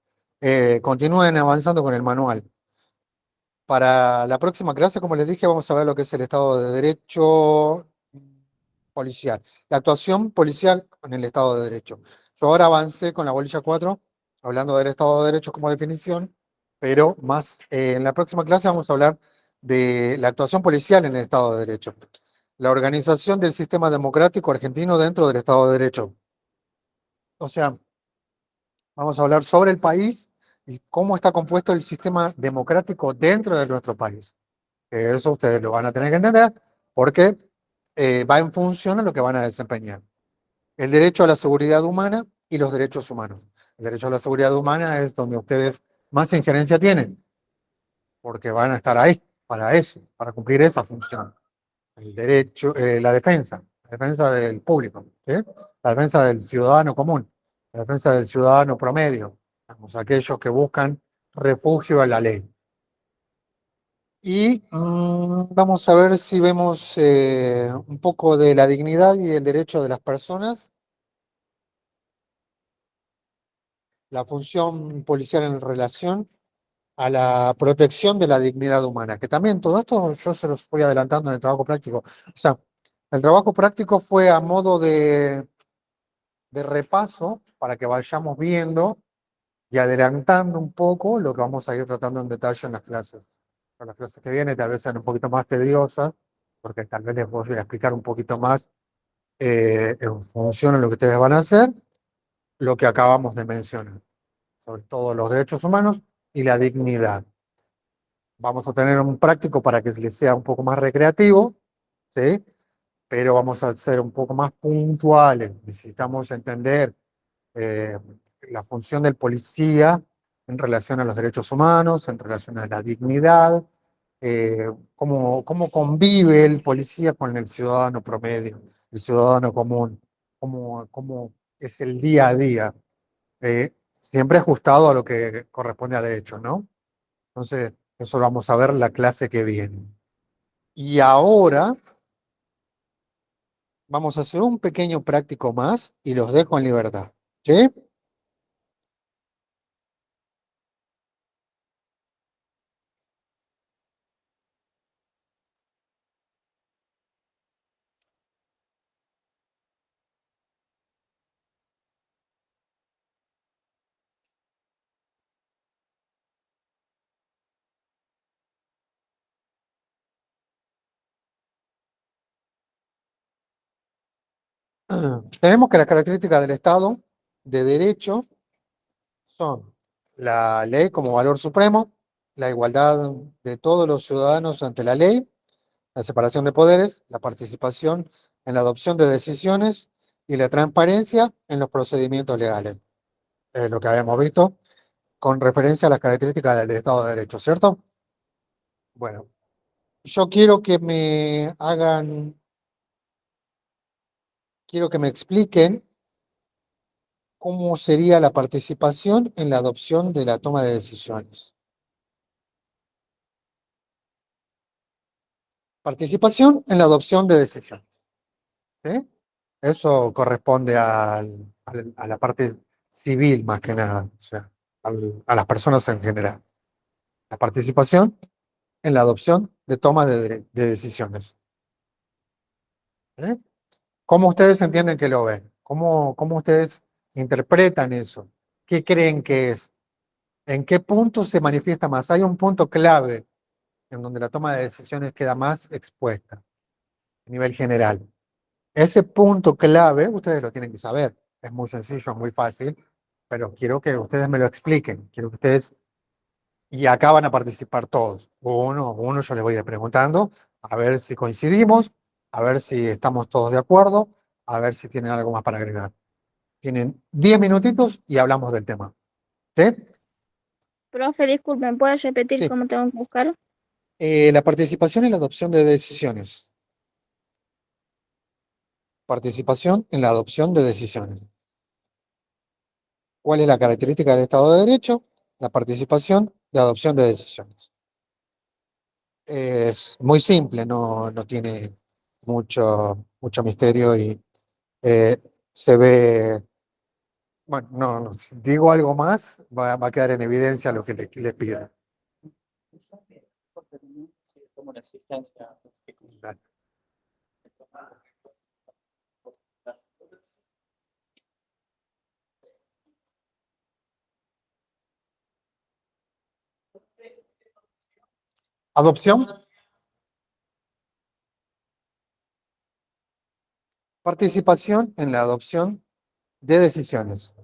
Continúen avanzando con el manual. Para la próxima clase, como les dije, vamos a ver lo que es el Estado de Derecho policial. La actuación policial en el Estado de Derecho. Yo ahora avancé con la bolilla 4, hablando del Estado de Derecho como definición, pero más en la próxima clase vamos a hablar de la actuación policial en el Estado de Derecho. La organización del sistema democrático argentino dentro del Estado de Derecho. O sea, Vamos a hablar sobre el país y cómo está compuesto el sistema democrático dentro de nuestro país. Eso ustedes lo van a tener que entender porque va en función a lo que van a desempeñar. El derecho a la seguridad humana y los derechos humanos. El derecho a la seguridad humana es donde ustedes más injerencia tienen, porque van a estar ahí para eso, para cumplir esa función. El derecho, la defensa del público, ¿sí? La defensa del ciudadano común, la defensa del ciudadano promedio, digamos, aquellos que buscan refugio en la ley. Y vamos a ver si vemos un poco de la dignidad y el derecho de las personas, la función policial en relación a la protección de la dignidad humana, que también todo esto yo se los fui adelantando en el trabajo práctico. O sea, el trabajo práctico fue a modo de repaso para que vayamos viendo y adelantando un poco lo que vamos a ir tratando en detalle en las clases. En las clases que vienen tal vez sean un poquito más tediosas, porque tal vez les voy a explicar un poquito más en función de lo que ustedes van a hacer, lo que acabamos de mencionar, sobre todo los derechos humanos y la dignidad. Vamos a tener un práctico para que les sea un poco más recreativo, ¿sí? Pero vamos a ser un poco más puntuales. Necesitamos entender eh, la función del policía en relación a los derechos humanos, en relación a la dignidad, cómo convive el policía con el ciudadano promedio, el ciudadano común, cómo es el día a día, siempre ajustado a lo que corresponde a derechos, ¿no? Entonces, eso lo vamos a ver la clase que viene. Y ahora vamos a hacer un pequeño práctico más y los dejo en libertad. ¿Sí? Tenemos que las características del Estado de Derecho son la ley como valor supremo, la igualdad de todos los ciudadanos ante la ley, la separación de poderes, la participación en la adopción de decisiones y la transparencia en los procedimientos legales. Lo que habíamos visto con referencia a las características del Estado de Derecho, ¿cierto? Bueno, yo quiero que me expliquen cómo sería la participación en la adopción de la toma de decisiones. Participación en la adopción de decisiones. ¿Sí? Eso corresponde a la parte civil más que nada, o sea, a las personas en general. La participación en la adopción de toma de decisiones. ¿Sí? ¿Cómo ustedes entienden que lo ven? ¿Cómo ustedes interpretan eso? ¿Qué creen que es? ¿En qué punto se manifiesta más? Hay un punto clave en donde la toma de decisiones queda más expuesta a nivel general. Ese punto clave, ustedes lo tienen que saber. Es muy sencillo, es muy fácil, pero quiero que ustedes me lo expliquen. Quiero que ustedes, y acá van a participar todos. Uno yo les voy a ir preguntando, a ver si coincidimos, a ver si estamos todos de acuerdo, a ver si tienen algo más para agregar. Tienen 10 minutitos y hablamos del tema. ¿Sí? Profe, disculpen, ¿puedes repetir Sí. cómo tengo que buscarlo? La participación en la adopción de decisiones. Participación en la adopción de decisiones. ¿Cuál es la característica del Estado de Derecho? La participación de adopción de decisiones. Es muy simple, no tiene mucho misterio y se ve, bueno, no, si digo algo más, va a quedar en evidencia lo que le pido. Dale. Adopción. Participación en la adopción de decisiones.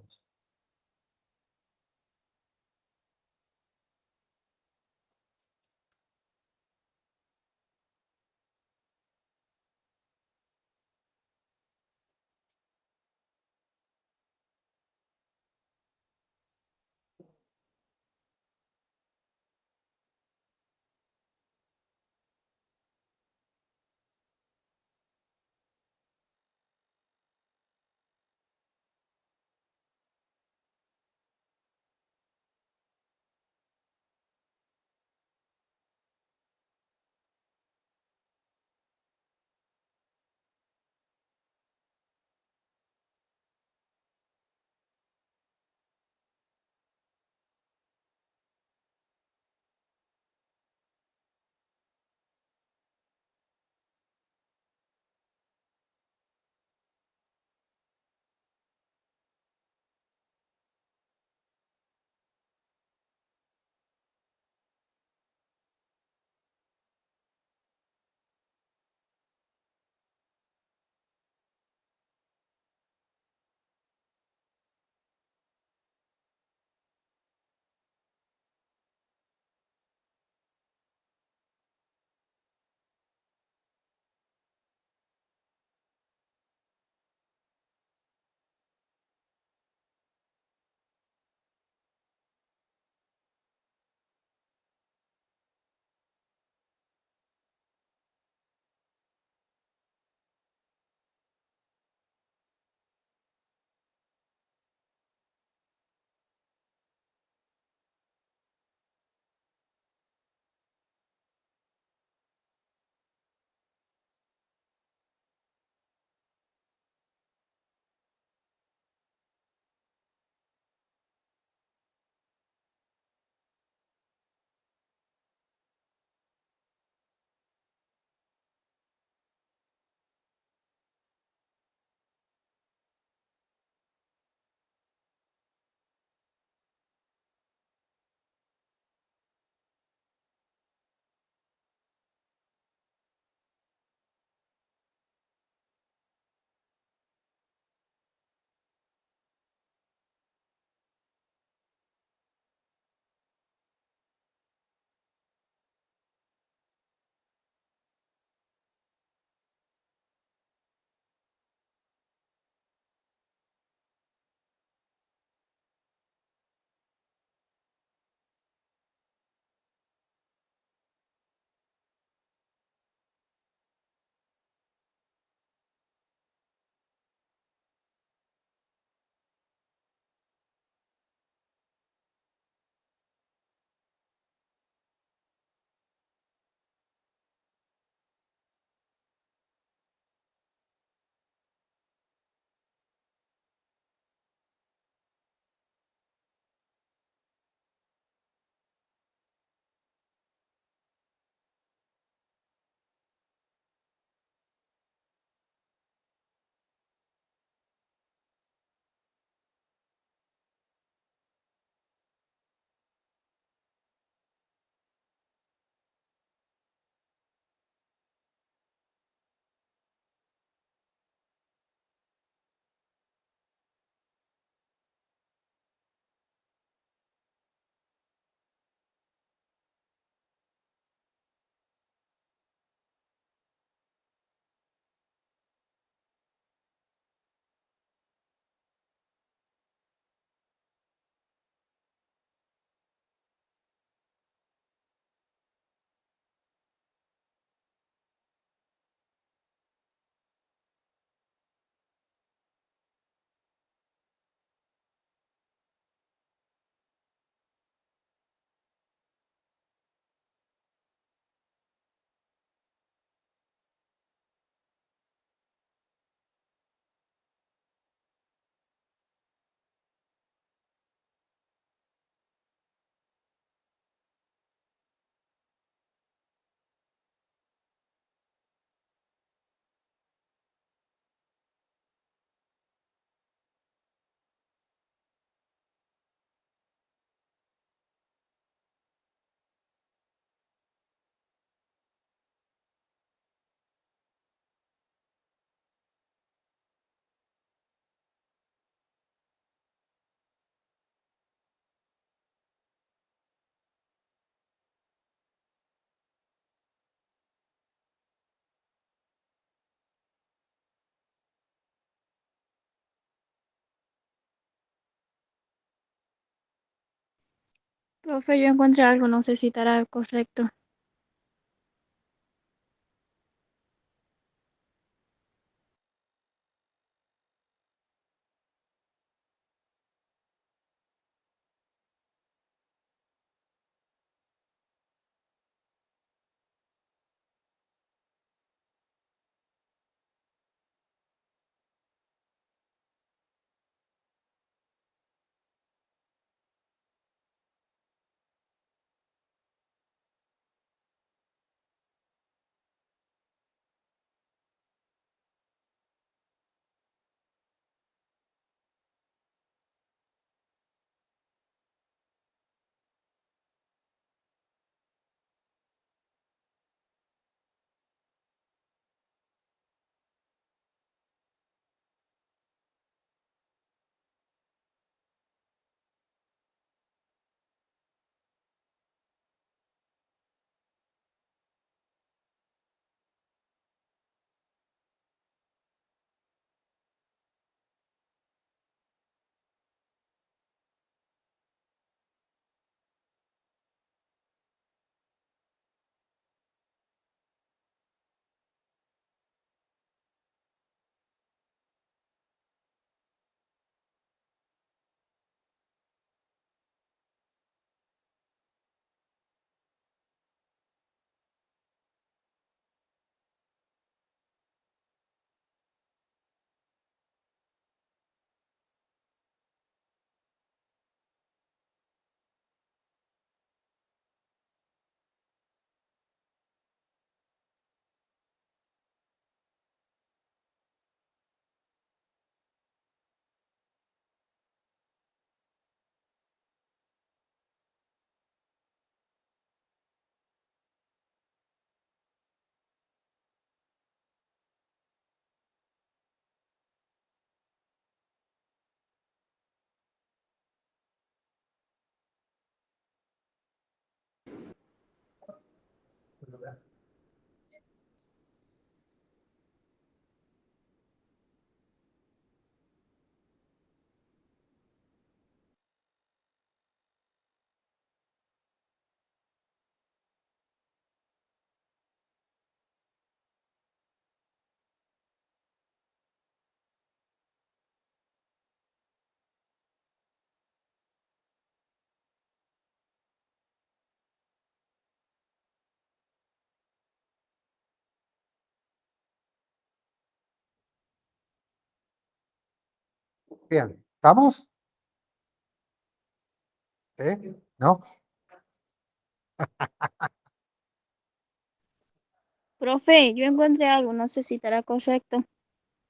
Profe, yo encontré algo, no sé si estará correcto. Bien, ¿estamos? ¿Sí? ¿No? Profe, yo encontré algo, no sé si estará correcto.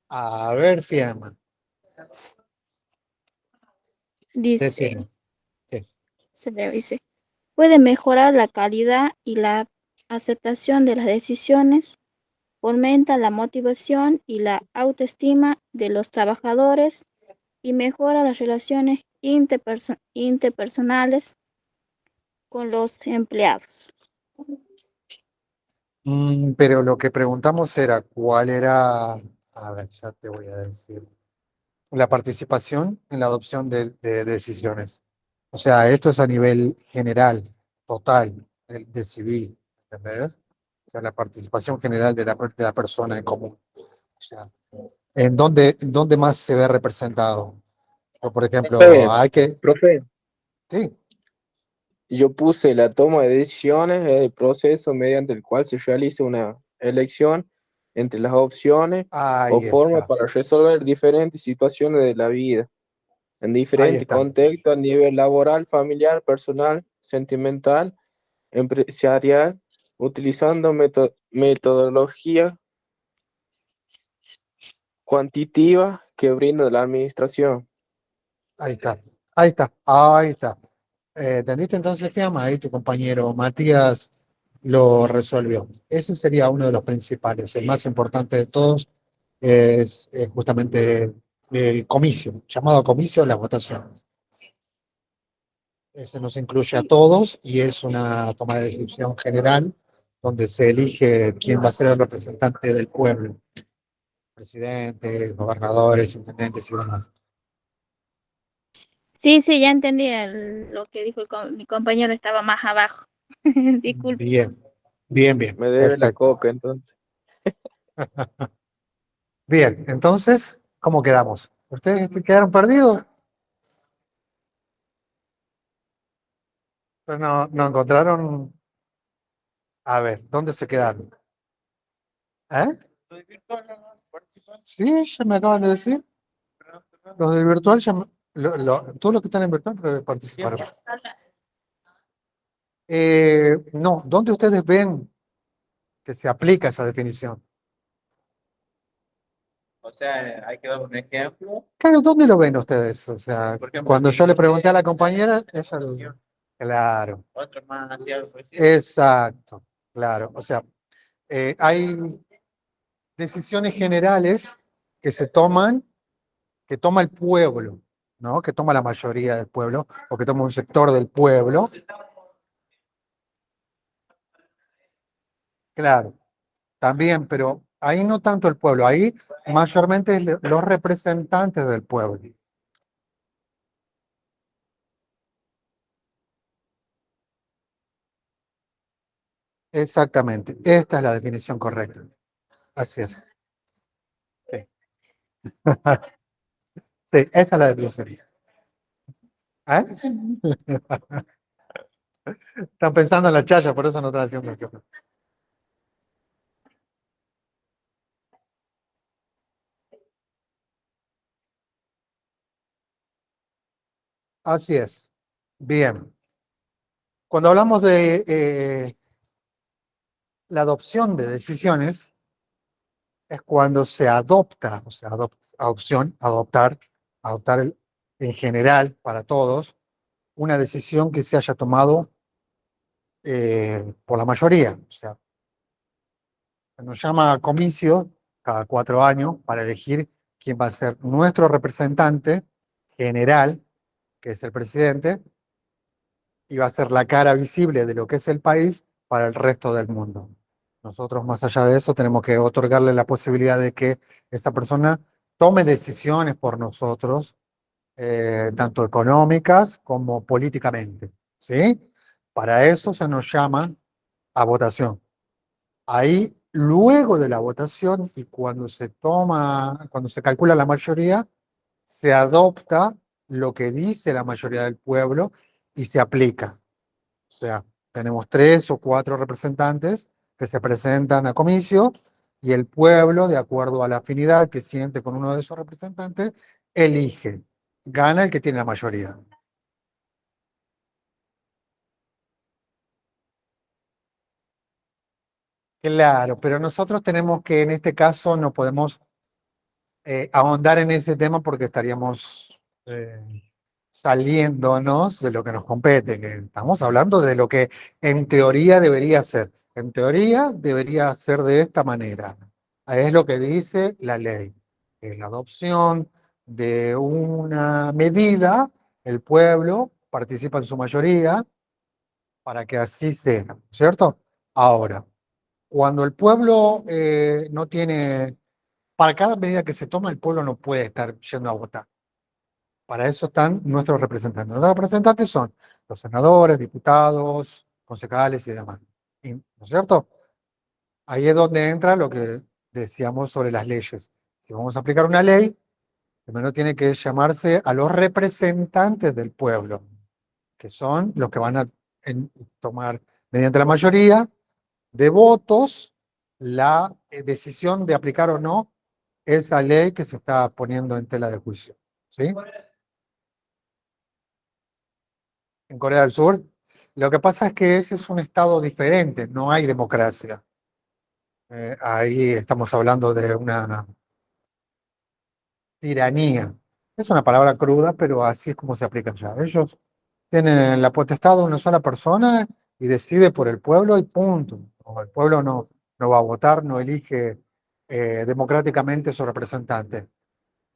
A ver, Fiamma, Dice, decime. Sí. se le dice, puede mejorar la calidad y la aceptación de las decisiones, fomenta la motivación y la autoestima de los trabajadores y mejora las relaciones interpersonales con los empleados. Pero lo que preguntamos era cuál era, a ver, ya te voy a decir, la participación en la adopción de decisiones. O sea, esto es a nivel general, total, del civil, ¿entendés? O sea, la participación general de la persona en común. O sea, en dónde más se ve representado? O, por ejemplo, Profe, hay que, profe, sí, yo puse la toma de decisiones, el proceso mediante el cual se realiza una elección entre las opciones o ahí formas está, para resolver diferentes situaciones de la vida, en ahí diferentes está. contextos a nivel laboral, familiar, personal, sentimental, empresarial, utilizando metodología cuantitativa que brinda la administración. Ahí está, ahí está, ahí está. ¿Entendiste entonces, Fiamma? Ahí tu compañero Matías lo resolvió. Ese sería uno de los principales, el más importante de todos es justamente el comicio, llamado comicio, las votaciones. Ese nos incluye a todos y es una toma de decisión general donde se elige quién va a ser el representante del pueblo, presidentes, gobernadores, intendentes y demás. Sí, sí, ya entendí lo que dijo mi compañero, estaba más abajo. Disculpe. Bien, bien, bien, Me debe la perfecto. coca, entonces. Bien, entonces, ¿cómo quedamos? ¿Ustedes quedaron perdidos? Pero no encontraron. A ver, ¿dónde se quedaron? ¿Eh? Sí, ya me acaban de decir. Los del virtual, todos los que están en virtual participaron. No, ¿dónde ustedes ven que se aplica esa definición? O sea, hay que dar un ejemplo. Claro, ¿dónde lo ven ustedes? O sea, Por ejemplo, cuando el yo le libro pregunté a la de compañera, ella educación, claro, otro más hacia algo parecido. exacto, claro. O sea, hay decisiones generales que se toman, que toma el pueblo, ¿no? Que toma la mayoría del pueblo, o que toma un sector del pueblo. Claro, también, pero ahí no tanto el pueblo, ahí mayormente es los representantes del pueblo. Exactamente, esta es la definición correcta. Así es. Sí, sí, esa es la definición. ¿Eh? Están pensando en la chaya, por eso no están haciendo el ejemplo. Así es. Bien. Cuando hablamos de la adopción de decisiones, es cuando se adopta, o sea, adopción, adoptar en general para todos, una decisión que se haya tomado por la mayoría. O sea, se nos llama comicio cada 4 años para elegir quién va a ser nuestro representante general, que es el presidente, y va a ser la cara visible de lo que es el país para el resto del mundo. Nosotros, más allá de eso, tenemos que otorgarle la posibilidad de que esa persona tome decisiones por nosotros, tanto económicas como políticamente, ¿sí? Para eso se nos llama a votación. Ahí, luego de la votación y cuando se calcula la mayoría, se adopta lo que dice la mayoría del pueblo y se aplica. O sea, tenemos 3 o 4 representantes que se presentan a comicio y el pueblo, de acuerdo a la afinidad que siente con uno de esos representantes, elige. Gana el que tiene la mayoría. Claro, pero nosotros tenemos que, en este caso, no podemos ahondar en ese tema porque estaríamos saliéndonos de lo que nos compete, que estamos hablando de lo que en teoría debería ser. En teoría debería ser de esta manera. Es lo que dice la ley. En la adopción de una medida, el pueblo participa en su mayoría para que así sea, ¿cierto? Ahora, cuando el pueblo no tiene, para cada medida que se toma, el pueblo no puede estar yendo a votar. Para eso están nuestros representantes. Nuestros representantes son los senadores, diputados, concejales y demás. ¿No es cierto? Ahí es donde entra lo que decíamos sobre las leyes. Si vamos a aplicar una ley, primero tiene que llamarse a los representantes del pueblo, que son los que van a tomar mediante la mayoría de votos la decisión de aplicar o no esa ley que se está poniendo en tela de juicio. ¿Sí? En Corea del Sur. Lo que pasa es que ese es un estado diferente, no hay democracia. Ahí estamos hablando de una tiranía. Es una palabra cruda, pero así es como se aplica allá. Ellos tienen la potestad de una sola persona y decide por el pueblo y punto. El pueblo no va a votar, no elige democráticamente su representante.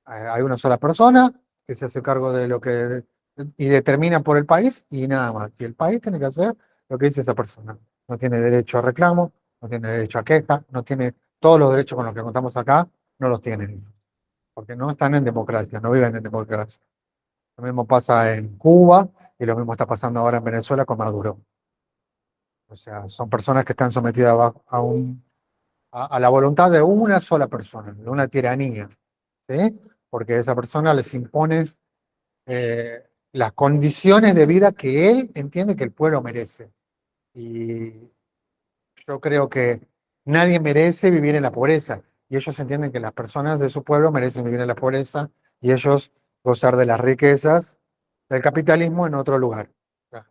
Hay una sola persona que se hace cargo de lo que y determina por el país y nada más. Y el país tiene que hacer lo que dice esa persona. No tiene derecho a reclamo, no tiene derecho a queja, no tiene todos los derechos con los que contamos acá, no los tienen. Porque no están en democracia, no viven en democracia. Lo mismo pasa en Cuba y lo mismo está pasando ahora en Venezuela con Maduro. O sea, son personas que están sometidas a la voluntad de una sola persona, de una tiranía, ¿sí? Porque esa persona les impone las condiciones de vida que él entiende que el pueblo merece. Y yo creo que nadie merece vivir en la pobreza. Y ellos entienden que las personas de su pueblo merecen vivir en la pobreza y ellos gozar de las riquezas del capitalismo en otro lugar. O sea,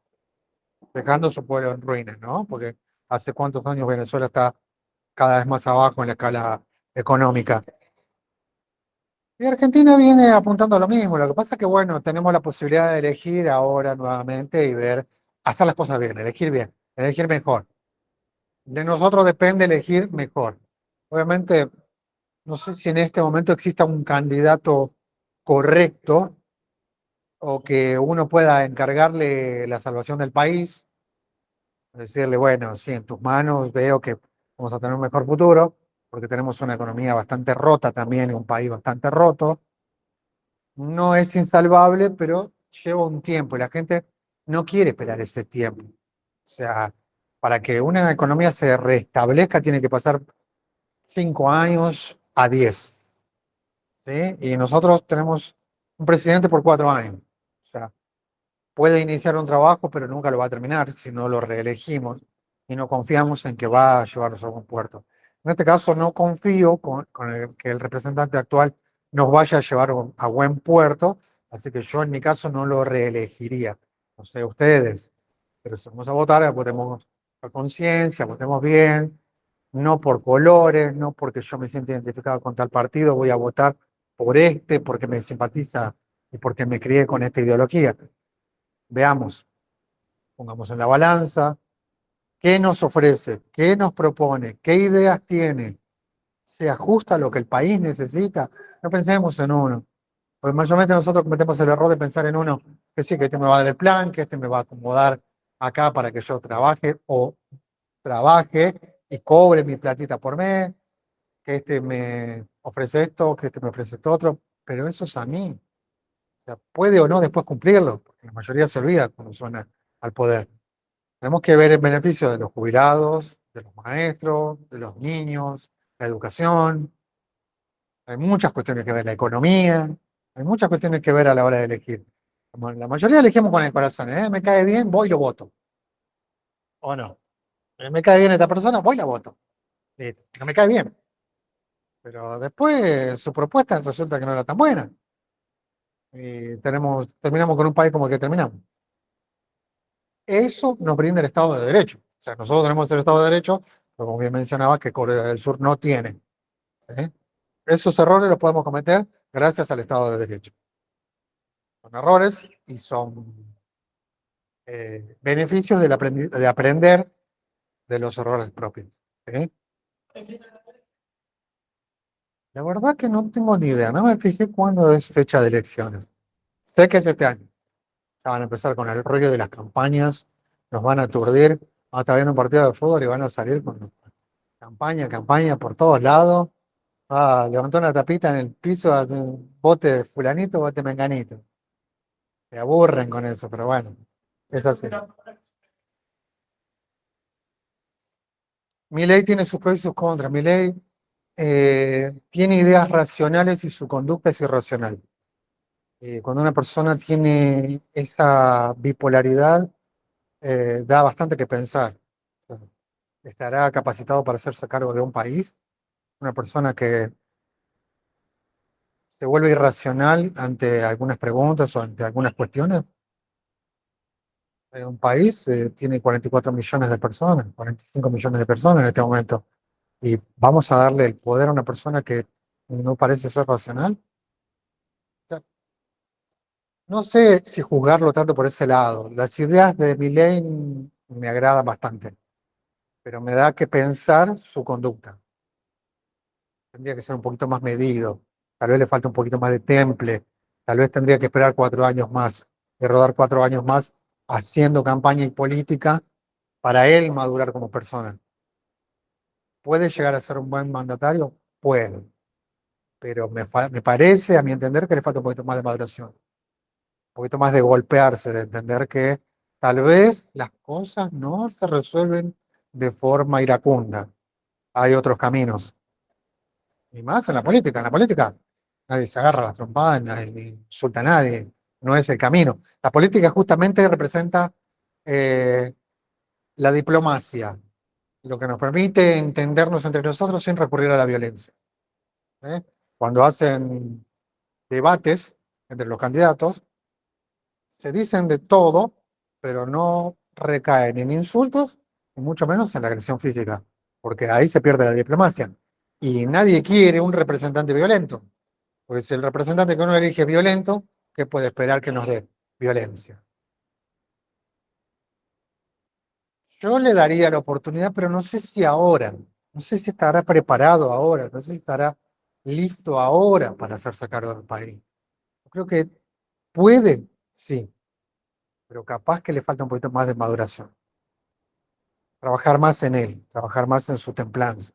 dejando su pueblo en ruinas, ¿no? Porque hace cuántos años Venezuela está cada vez más abajo en la escala económica. Y Argentina viene apuntando a lo mismo. Lo que pasa es que, bueno, tenemos la posibilidad de elegir ahora nuevamente y ver, hacer las cosas bien, elegir mejor. De nosotros depende elegir mejor. Obviamente, no sé si en este momento exista un candidato correcto o que uno pueda encargarle la salvación del país, decirle, bueno, sí, en tus manos veo que vamos a tener un mejor futuro, porque tenemos una economía bastante rota también, un país bastante roto. No es insalvable, pero lleva un tiempo y la gente no quiere esperar ese tiempo. O sea, para que una economía se restablezca tiene que pasar 5 años a 10. ¿Sí? Y nosotros tenemos un presidente por 4 años. O sea, puede iniciar un trabajo, pero nunca lo va a terminar si no lo reelegimos y no confiamos en que va a llevarnos a buen puerto. En este caso, no confío con que el representante actual nos vaya a llevar a buen puerto, así que yo en mi caso no lo reelegiría. No sé ustedes, pero si vamos a votar, votemos a conciencia, votemos bien, no por colores, no porque yo me siento identificado con tal partido, voy a votar por este, porque me simpatiza y porque me crié con esta ideología. Veamos, pongamos en la balanza, qué nos ofrece, qué nos propone, qué ideas tiene, se ajusta a lo que el país necesita. No pensemos en uno, porque mayormente nosotros cometemos el error de pensar en uno, que sí, que este me va a dar el plan, que este me va a acomodar acá para que yo trabaje o trabaje y cobre mi platita por mes, que este me ofrece esto, que este me ofrece esto otro, pero eso es a mí. O sea, puede o no después cumplirlo, porque la mayoría se olvida cuando suena al poder. Tenemos que ver el beneficio de los jubilados, de los maestros, de los niños, la educación. Hay muchas cuestiones que ver, la economía. Hay muchas cuestiones que ver a la hora de elegir. Como la mayoría elegimos con el corazón, ¿eh? Me cae bien, voy y lo voto. ¿O no? Me cae bien esta persona, voy y la voto. No me cae bien. Pero después su propuesta resulta que no era tan buena. Y terminamos con un país como el que terminamos. Eso nos brinda el Estado de Derecho. O sea, nosotros tenemos el Estado de Derecho, pero como bien mencionaba, que Corea del Sur no tiene. ¿Eh? Esos errores los podemos cometer gracias al Estado de Derecho. Son errores y son beneficios de aprender de los errores propios. ¿Eh? La verdad que no tengo ni idea, no me fijé cuándo es fecha de elecciones. Sé que es este año. Ya van a empezar con el rollo de las campañas, nos van a aturdir, vamos a estar viendo un partido de fútbol y van a salir con campaña por todos lados. Levantó una tapita en el piso, bote fulanito, bote menganito. Se aburren con eso, pero bueno, es así. Milei tiene sus pros y sus contras. Milei tiene ideas racionales y su conducta es irracional. Cuando una persona tiene esa bipolaridad, da bastante que pensar. ¿Estará capacitado para hacerse cargo de un país? Una persona que se vuelve irracional ante algunas preguntas o ante algunas cuestiones. Un país tiene 44 millones de personas, 45 millones de personas en este momento, y vamos a darle el poder a una persona que no parece ser racional. O sea, no sé si juzgarlo tanto por ese lado. Las ideas de Milei me agradan bastante, pero me da que pensar su conducta. Tendría que ser un poquito más medido, tal vez le falta un poquito más de temple, tal vez tendría que esperar 4 años más, de rodar 4 años más haciendo campaña y política para él madurar como persona. ¿Puede llegar a ser un buen mandatario? Puede, pero me parece, a mi entender, que le falta un poquito más de maduración. poquito más de golpearse, de entender que tal vez las cosas no se resuelven de forma iracunda. Hay otros caminos. Y más en la política. En la política nadie se agarra a las trompadas, nadie insulta a nadie. No es el camino. La política justamente representa la diplomacia, lo que nos permite entendernos entre nosotros sin recurrir a la violencia. ¿Eh? Cuando hacen debates entre los candidatos, se dicen de todo, pero no recaen en insultos, y mucho menos en la agresión física, porque ahí se pierde la diplomacia. Y nadie quiere un representante violento, porque si el representante que uno elige es violento, ¿qué puede esperar que nos dé? Violencia. Yo le daría la oportunidad, pero no sé si ahora, no sé si estará preparado ahora, no sé si estará listo ahora para hacerse cargo del país. Yo creo que puede, sí, pero capaz que le falta un poquito más de maduración. Trabajar más en él, trabajar más en su templanza,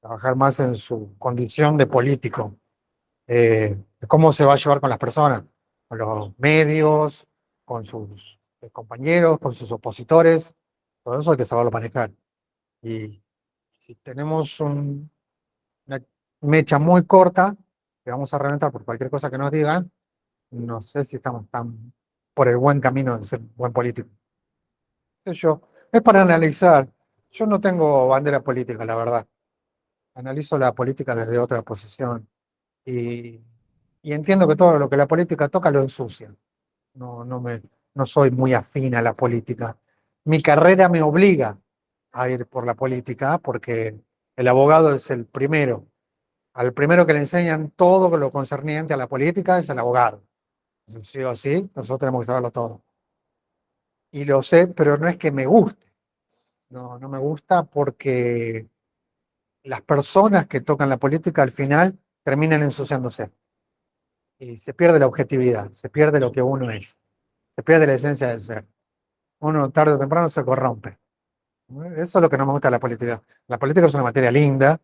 trabajar más en su condición de político, de cómo se va a llevar con las personas, con los medios, con sus compañeros, con sus opositores, todo eso hay que saberlo manejar. Y si tenemos una mecha muy corta, que vamos a reventar por cualquier cosa que nos digan, no sé si estamos tan por el buen camino de ser buen político. Es para analizar. Yo no tengo bandera política, la verdad. Analizo la política desde otra posición y, y entiendo que todo lo que la política toca lo ensucia. No soy muy afín a la política. Mi carrera me obliga a ir por la política porque el abogado es el primero. Al primero que le enseñan todo lo concerniente a la política es el abogado. Sí o sí, nosotros tenemos que saberlo todo. Y lo sé, pero no es que me guste. No me gusta porque las personas que tocan la política al final terminan ensuciándose. Y se pierde la objetividad, se pierde lo que uno es, se pierde la esencia del ser. Uno tarde o temprano se corrompe. Eso es lo que no me gusta de la política. La política es una materia linda,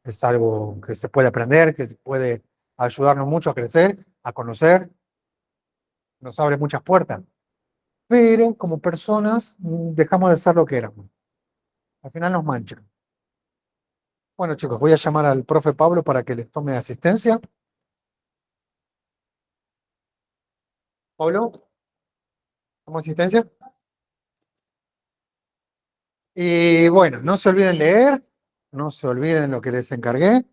es algo que se puede aprender, que puede ayudarnos mucho a crecer, a conocer, nos abre muchas puertas. Pero como personas dejamos de ser lo que éramos. Al final nos manchan. Bueno, chicos, voy a llamar al profe Pablo para que les tome asistencia. Pablo, ¿toma asistencia? Y bueno, no se olviden leer, no se olviden lo que les encargué,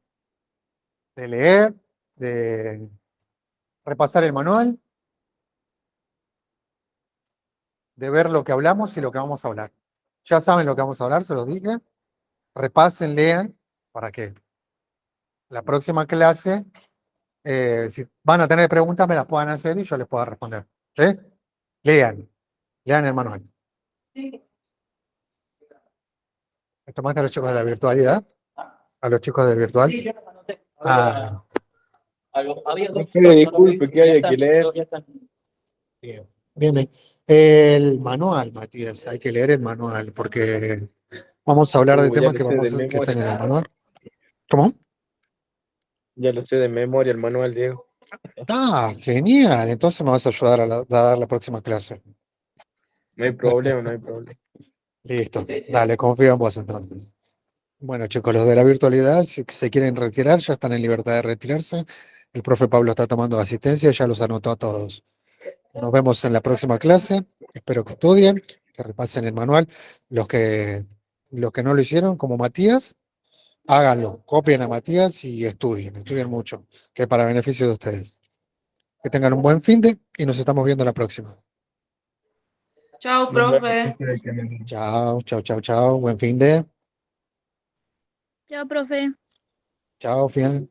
de leer, de repasar el manual, de ver lo que hablamos y lo que vamos a hablar. Ya saben lo que vamos a hablar, se los dije. Repasen, lean, para que la próxima clase, si van a tener preguntas, me las puedan hacer y yo les pueda responder. ¿Sí? Lean el manual. ¿Esto más a los chicos de la virtualidad? ¿A los chicos del virtual? Sí, yo lo anoté. Ah, Profe, disculpe, ¿qué hay que leer? bien, bien. El manual, Matías, hay que leer el manual porque vamos a hablar de Ya temas lo que sé de que están en el memoria. manual. ¿Cómo? Ya lo sé de memoria el manual, Diego. Ah, genial. Entonces me vas a ayudar a dar la próxima clase. No hay problema, no hay problema. Listo. Dale, confío en vos entonces. Bueno, chicos, los de la virtualidad, si se quieren retirar, ya están en libertad de retirarse. El profe Pablo está tomando asistencia, ya los anotó a todos. Nos vemos en la próxima clase. Espero que estudien, que repasen el manual. Los que no lo hicieron, como Matías, háganlo. Copien a Matías y estudien mucho, que es para beneficio de ustedes. Que tengan un buen fin de y nos estamos viendo la próxima. Chao, Nos vemos, profe. profe, hay que leer. Chao, chao, chao, chao. Buen fin de. Chao, profe. Chao, Fian.